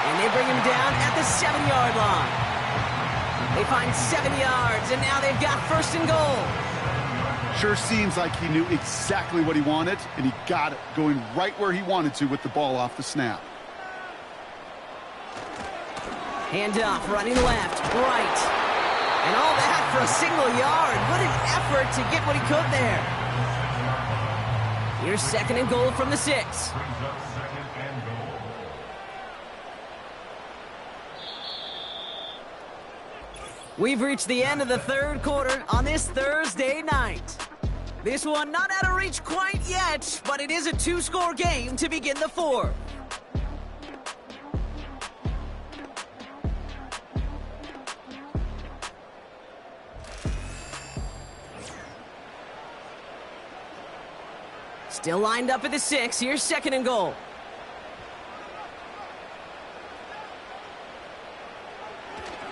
And they bring him down at the 7-yard line. They find 7 yards, and now they've got 1st and goal. Sure seems like he knew exactly what he wanted, and he got it, going right where he wanted to with the ball off the snap. Hand off, running left, right. And all that for a single yard. What an effort to get what he could there. Here's 2nd and goal from the 6. Brings up 2nd and goal. We've reached the end of the 3rd quarter on this Thursday night. This one not out of reach quite yet, but it is a 2-score game to begin the 4th. Still lined up at the 6. Here's 2nd and goal.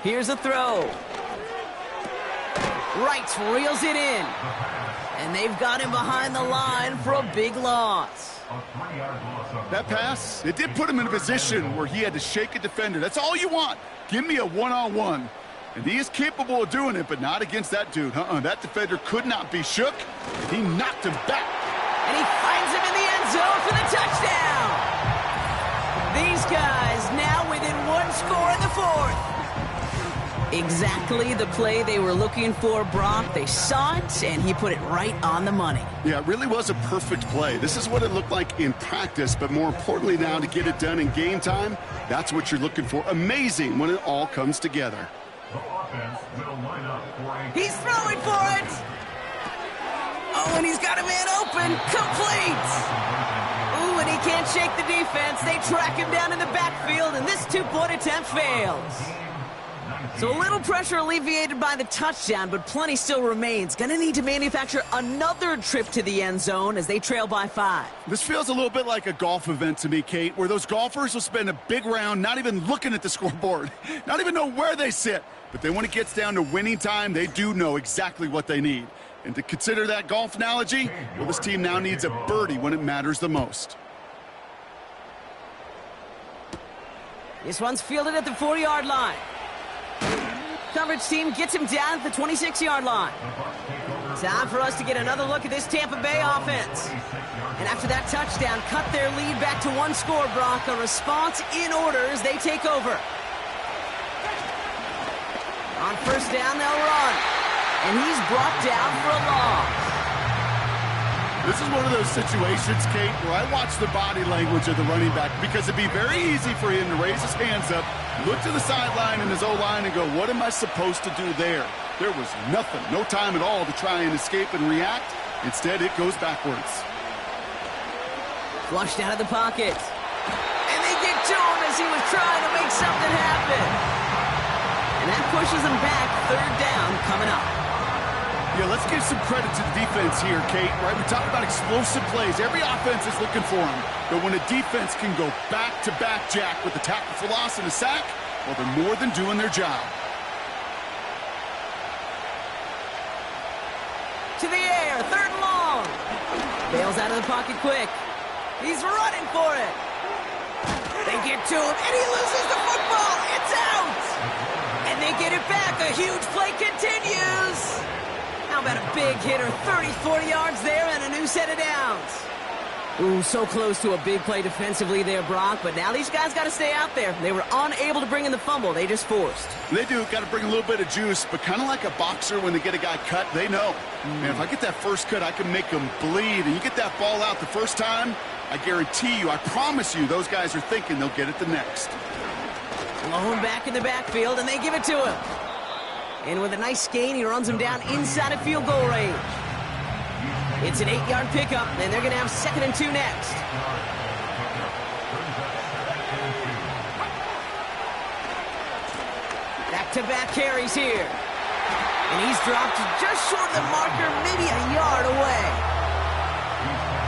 Here's a throw. Right, reels it in. And they've got him behind the line for a big loss. That pass, it did put him in a position where he had to shake a defender. That's all you want. Give me a one-on-one. And he is capable of doing it, but not against that dude. That defender could not be shook. He knocked him back. And he finds him in the end zone for the touchdown. These guys now within 1 score in the 4th. Exactly the play they were looking for, Brock. They saw it, and he put it right on the money. Yeah, it really was a perfect play. This is what it looked like in practice, but more importantly now to get it done in game time, that's what you're looking for. Amazing when it all comes together. The offense will line up for a... He's throwing for it. Oh, and he's got a man open. Complete. Ooh, and he can't shake the defense. They track him down in the backfield, and this 2-point attempt fails. So a little pressure alleviated by the touchdown, but plenty still remains. Gonna need to manufacture another trip to the end zone as they trail by 5. This feels a little bit like a golf event to me, Kate, where those golfers will spend a big round not even looking at the scoreboard, not even know where they sit. But then when it gets down to winning time, they do know exactly what they need. And to consider that golf analogy, well, this team now needs a birdie when it matters the most. This one's fielded at the 4-yard line. Coverage team gets him down at the 26-yard line. Time for us to get another look at this Tampa Bay offense. And after that touchdown, cut their lead back to 1 score, Brock. A response in order as they take over. On 1st down, they'll run. And he's brought down for a loss. This is one of those situations, Kate, where I watch the body language of the running back because it'd be very easy for him to raise his hands up, look to the sideline in his O-line and go, what am I supposed to do there? There was nothing, no time at all to try and escape and react. Instead, it goes backwards. Flushed out of the pocket. And they get to him as he was trying to make something happen. And that pushes him back. 3rd down coming up. Yeah, let's give some credit to the defense here, Kate, right? We talk about explosive plays. Every offense is looking for them. But when a defense can go back-to-back, Jack, with a tackle for loss and a sack, well, they're more than doing their job. To the air, 3rd and long. Bails out of the pocket quick. He's running for it. They get to him, and he loses the football. It's out. And they get it back. A huge play continues. How about a big hitter, 30, 40 yards there, and a new set of downs. Ooh, so close to a big play defensively there, Brock, but now these guys got to stay out there. They were unable to bring in the fumble. They just forced. They do. Got to bring a little bit of juice, but kind of like a boxer when they get a guy cut, they know. Man, if I get that first cut, I can make them bleed, and you get that ball out the first time, I guarantee you, I promise you, those guys are thinking they'll get it the next. Blown back in the backfield, and they give it to him. And with a nice gain, he runs him down inside of field goal range. It's an 8-yard pickup, and they're going to have 2nd and 2 next. Back-to-back carries here. And he's dropped just short of the marker, maybe a yard away.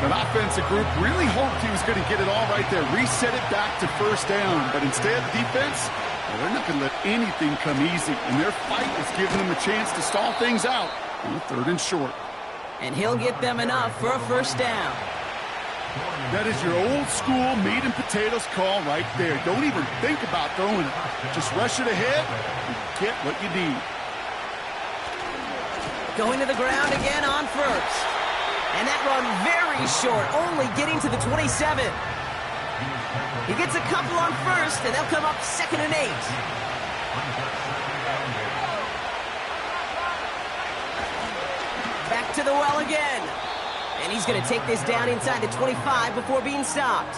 That offensive group really hoped he was going to get it all right there, reset it back to 1st down. But instead, defense, well, they're not going to let anything come easy. And their fight is giving them a chance to stall things out on 3rd and short. And he'll get them enough for a 1st down. That is your old school meat and potatoes call right there. Don't even think about throwing it. Just rush it ahead and get what you need. Going to the ground again on first. And that run very short, only getting to the 27. He gets a couple on first, and they'll come up 2nd and 8. Back to the well again. And he's going to take this down inside the 25 before being stopped.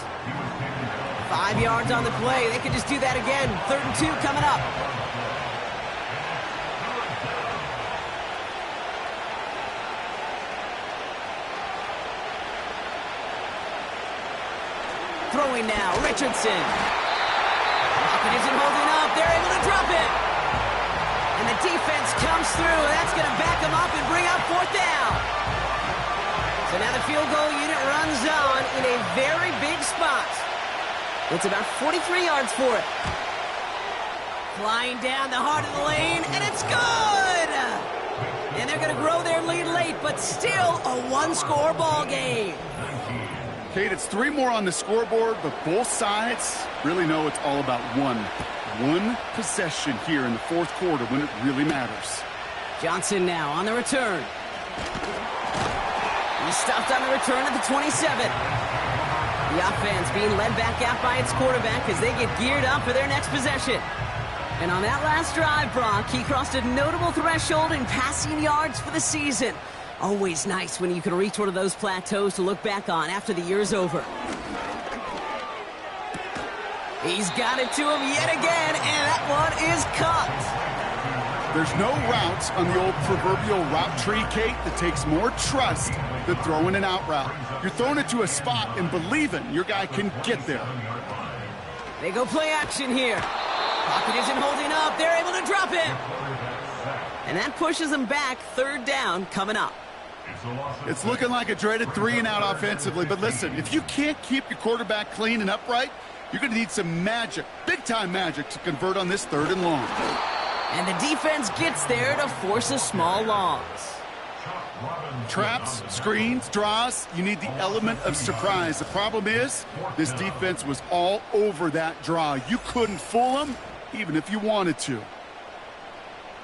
5 yards on the play. They could just do that again. 3rd and 2 coming up. Throwing now, Richardson. Pocket isn't holding up. They're able to drop it. And the defense comes through, and that's going to back them up and bring up 4th down. So now the field goal unit runs on in a very big spot. It's about 43 yards for it. Flying down the heart of the lane, and it's good! And they're going to grow their lead late, but still a one-score ball game. Kate, it's 3 more on the scoreboard, but both sides really know it's all about one possession here in the 4th quarter when it really matters. Johnson now on the return. He's stopped on the return at the 27. The offense being led back out by its quarterback as they get geared up for their next possession. And on that last drive, Brock, he crossed a notable threshold in passing yards for the season. Always nice when you can reach one of those plateaus to look back on after the year's over. He's got it to him yet again, and that one is caught. There's no routes on the old proverbial route tree, Kate, that takes more trust than throwing an out route. You're throwing it to a spot and believing your guy can get there. They go play action here. Pocket isn't holding up. They're able to drop it. And that pushes them back. 3rd down coming up. It's looking like a dreaded 3-and-out offensively, but listen, if you can't keep your quarterback clean and upright, you're going to need some magic, big-time magic, to convert on this 3rd and long. And the defense gets there to force a small loss. Traps, screens, draws, you need the element of surprise. The problem is, this defense was all over that draw. You couldn't fool them, even if you wanted to.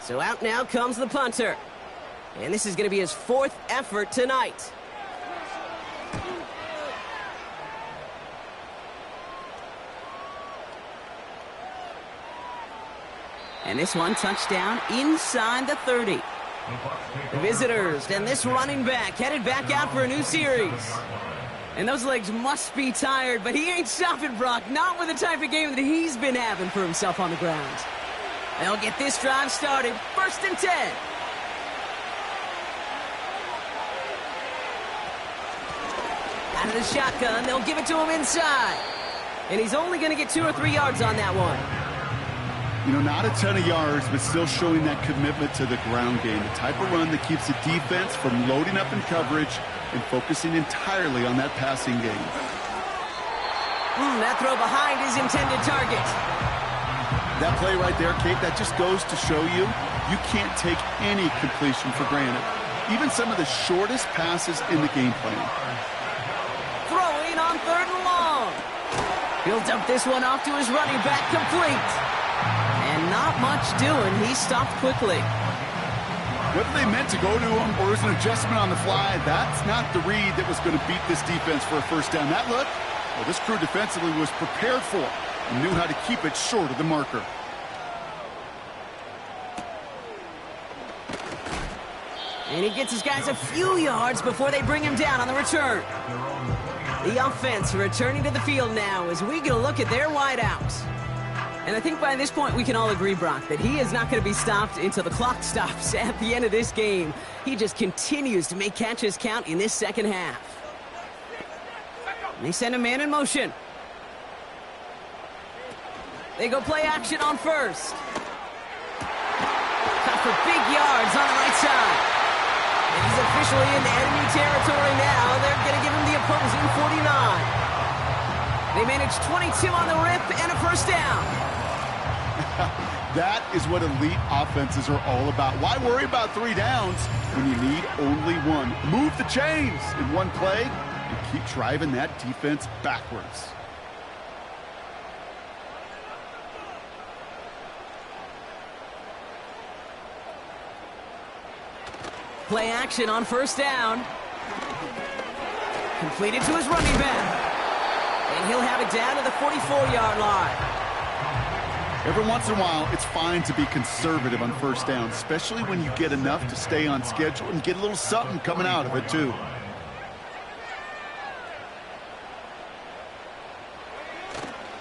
So out now comes the punter. And this is going to be his 4th effort tonight. And this one touchdown inside the 30. The visitors and this running back headed back out for a new series. And those legs must be tired, but he ain't stopping, Brock. Not with the type of game that he's been having for himself on the ground. They'll get this drive started. 1st and 10. Out of the shotgun, they'll give it to him inside. And he's only going to get 2 or 3 yards on that one. You know, not a ton of yards, but still showing that commitment to the ground game. The type of run that keeps the defense from loading up in coverage and focusing entirely on that passing game. That throw behind his intended target. That play right there, Kate, that just goes to show you can't take any completion for granted. Even some of the shortest passes in the game plan. Throwing on 3rd and long. He'll dump this one off to his running back, complete. And not much doing. He stopped quickly. Whether they meant to go to him or it was an adjustment on the fly, that's not the read that was going to beat this defense for a 1st down. That look, well, this crew defensively was prepared for it and knew how to keep it short of the marker. And he gets his guys a few yards before they bring him down on the return. The offense returning to the field now as we get a look at their wideouts. And I think by this point we can all agree, Brock, that he is not going to be stopped until the clock stops at the end of this game. He just continues to make catches count in this 2nd half. And they send a man in motion. They go play action on 1st. Cut for big yards on the right side. And he's officially in enemy territory now. They're going to give him the opposing 49. They managed 22 on the rip and a 1st down. That is what elite offenses are all about. Why worry about 3 downs when you need only 1? Move the chains in one play, and keep driving that defense backwards. Play action on first down. Completed to his running back. And he'll have it down to the 44-yard line. Every once in a while, it's fine to be conservative on first down, especially when you get enough to stay on schedule and get a little something coming out of it, too.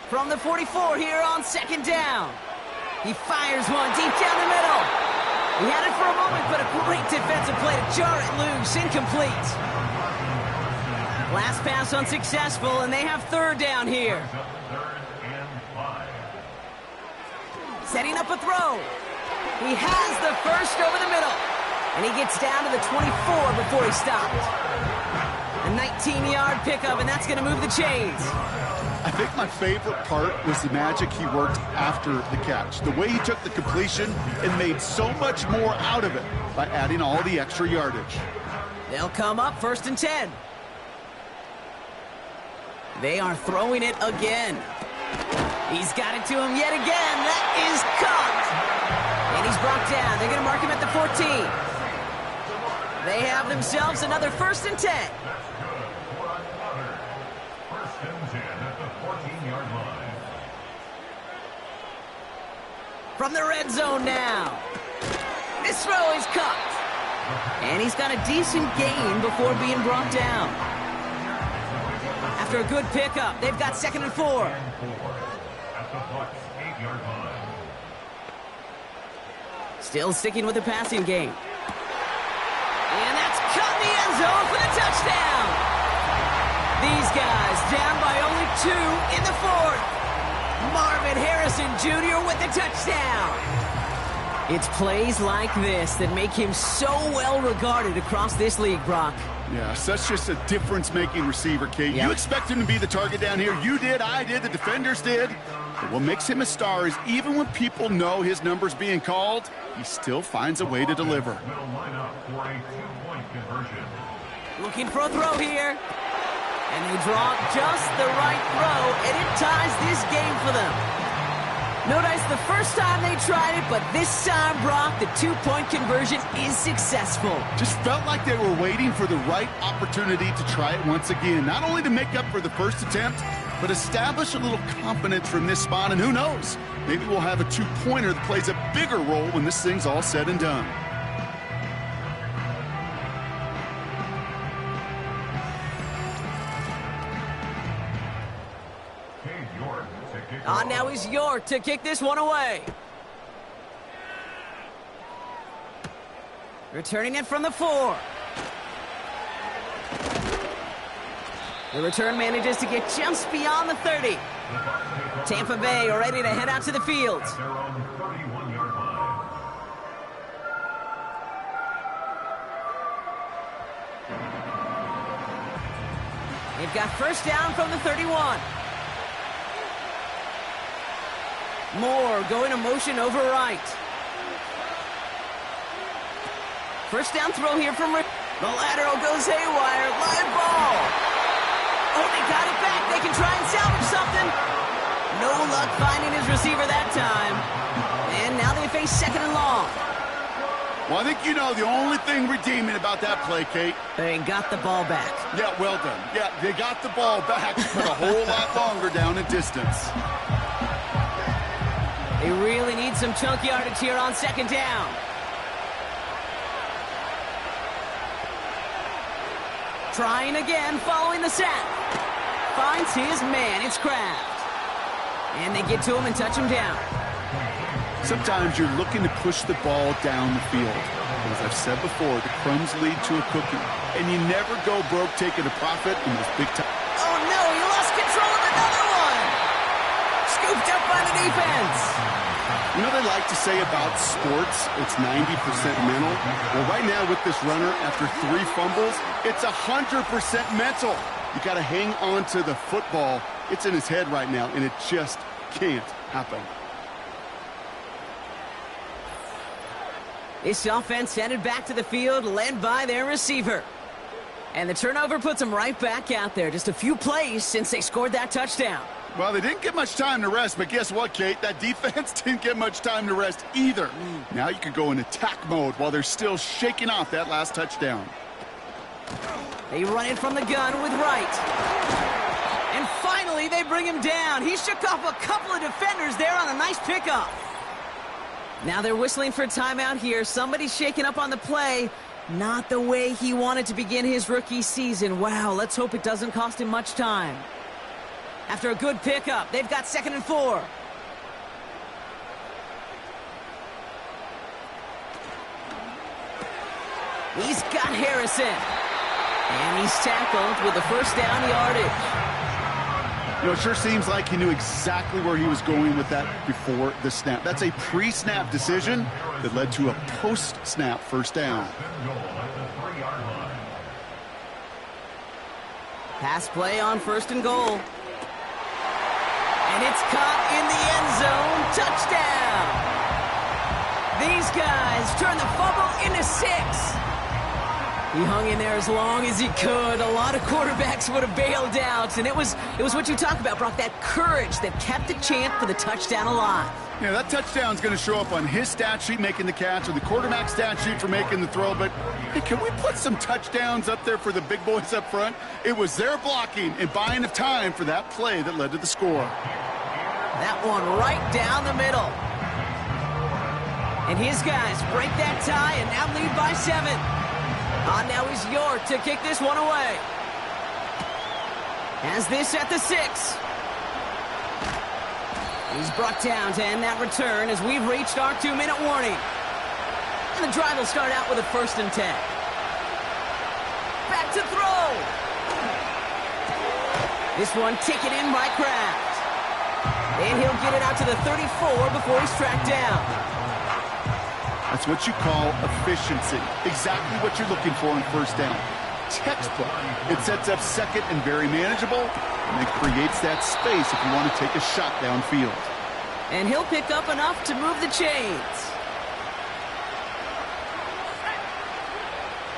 From the 44 here on second down. He fires one deep down the middle. He had it for a moment, but a great defensive play to jar it loose. Incomplete. Last pass unsuccessful, and they have third down here. Setting up a throw. He has the first over the middle. And he gets down to the 24 before he stopped. A 19-yard pickup, and that's going to move the chains. I think my favorite part was the magic he worked after the catch. The way he took the completion and made so much more out of it by adding all the extra yardage. They'll come up first and 10. They are throwing it again. He's got it to him yet again. That is caught. And he's brought down. They're going to mark him at the 14. They have themselves another first and 10. From the red zone now. This throw is caught. And he's got a decent gain before being brought down. After a good pickup, they've got second and 4. Still sticking with the passing game. And that's caught in the end zone for the touchdown. These guys down by only 2 in the 4th. Marvin Harrison Jr. with the touchdown. It's plays like this that make him so well regarded across this league, Brock. Yeah, such just a difference-making receiver, Kate. Yep. You expect him to be the target down here. You did, I did, the defenders did. But what makes him a star is even when people know his number's being called, he still finds a way to deliver. Looking for a throw here. And they draw just the right throw, and it ties this game for them. Notice the first time they tried it, but this time, Brock, the 2-point conversion is successful. Just felt like they were waiting for the right opportunity to try it once again. Not only to make up for the first attempt, but establish a little confidence from this spot. And who knows, maybe we'll have a 2-pointer that plays a bigger role when this thing's all said and done. On now is York to kick this one away. Returning it from the 4. The return manages to get just beyond the 30. Tampa Bay are ready to head out to the field. They've got first down from the 31. Moore going to motion over right. First down throw here from Rick. The lateral goes haywire. Live ball. Oh, they got it back. They can try and salvage something. No luck finding his receiver that time. And now they face second and long. Well, I think you know the only thing redeeming about that play, Kate. They got the ball back. Yeah, well done. Yeah, they got the ball back, but a whole lot longer down in distance. They really need some chunk yardage here on second down. Trying again, following the sack. Finds his man, it's Kraft. And they get to him and touch him down. Sometimes you're looking to push the ball down the field. As I've said before, the crumbs lead to a cookie. And you never go broke taking a profit in those big time. Oh no, he lost control of another one. Scooped up by the defense. You know they like to say about sports, it's 90% mental. Well, right now with this runner, after 3 fumbles, it's 100% mental. You got to hang on to the football. It's in his head right now, and it just can't happen. This offense headed back to the field, led by their receiver. And the turnover puts them right back out there. Just a few plays since they scored that touchdown. Well, they didn't get much time to rest, but guess what, Kate? That defense didn't get much time to rest either. Now you can go in attack mode while they're still shaking off that last touchdown. They run it from the gun with Wright. And finally, they bring him down. He shook off a couple of defenders there on a nice pickup. Now they're whistling for a timeout here. Somebody's shaking up on the play. Not the way he wanted to begin his rookie season. Wow, let's hope it doesn't cost him much time. After a good pickup, they've got 2nd and 4. He's got Harrison. And he's tackled with the first down yardage. You know, it sure seems like he knew exactly where he was going with that before the snap. That's a pre-snap decision that led to a post-snap first down. Pass play on 1st and goal. And it's caught in the end zone. Touchdown! These guys turn the fumble into 6. He hung in there as long as he could. A lot of quarterbacks would have bailed out. And it was what you talk about, Brock, that courage that kept the champ for the touchdown alive. Yeah, that touchdown's going to show up on his stat sheet making the catch or the quarterback stat sheet for making the throw. But, hey, can we put some touchdowns up there for the big boys up front? It was their blocking and buying of time for that play that led to the score. That one right down the middle. And his guys break that tie and now lead by 7. On now is York to kick this one away. Has this at the 6. He's brought down to end that return as we've reached our 2-minute warning. And the drive will start out with a 1st and 10. Back to throw. This one taken in by Kraft. And he'll get it out to the 34 before he's tracked down. That's what you call efficiency. Exactly what you're looking for on first down. Textbook. It sets up 2nd and very manageable, and it creates that space if you want to take a shot downfield. And he'll pick up enough to move the chains.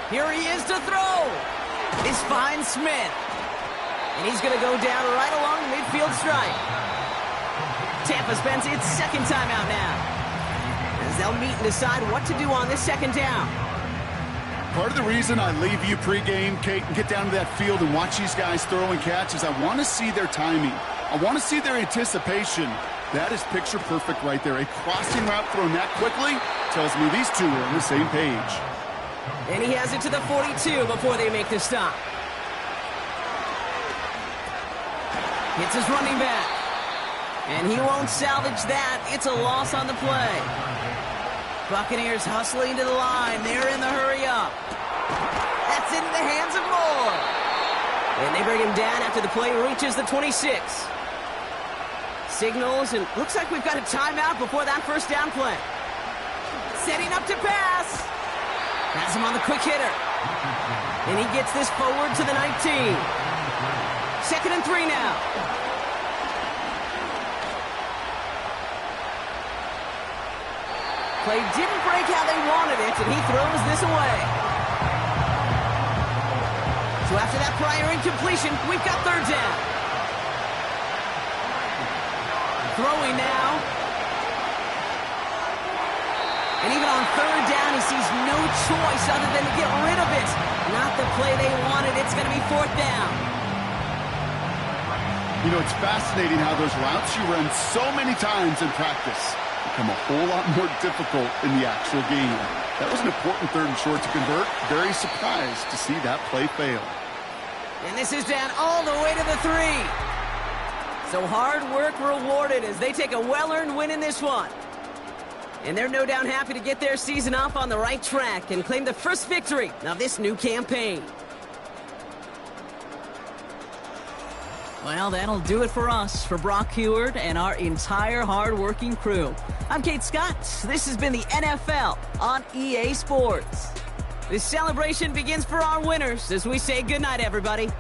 Here he is to throw. This finds Smith. And he's going to go down right along the midfield stripe. Tampa spends its 2nd timeout now. They'll meet and decide what to do on this 2nd down. Part of the reason I leave you pregame, Kate, and get down to that field and watch these guys throw and catch is I want to see their timing. I want to see their anticipation. That is picture perfect right there. A crossing route thrown that quickly tells me these two are on the same page. And he has it to the 42 before they make the stop. Hits his running back. And he won't salvage that. It's a loss on the play. Buccaneers hustling to the line. They're in the hurry up. That's into the hands of Moore. And they bring him down after the play reaches the 26. Signals, and looks like we've got a timeout before that first down play. Setting up to pass. Has him on the quick hitter. And he gets this forward to the 19. 2nd and 3 now. Play didn't break how they wanted it, and he throws this away. So after that prior incompletion, we've got 3rd down. Throwing now. And even on 3rd down, he sees no choice other than to get rid of it. Not the play they wanted. It's going to be 4th down. You know, it's fascinating how those routes you run so many times in practice become a whole lot more difficult in the actual game. That was an important 3rd and short to convert. Very surprised to see that play fail. And this is down all the way to the 3. So hard work rewarded as they take a well-earned win in this one. And they're no doubt happy to get their season off on the right track and claim the first victory of this new campaign. Well, that'll do it for us, for Brock Heward and our entire hard-working crew. I'm Kate Scott. This has been the NFL on EA Sports. This celebration begins for our winners as we say goodnight, everybody.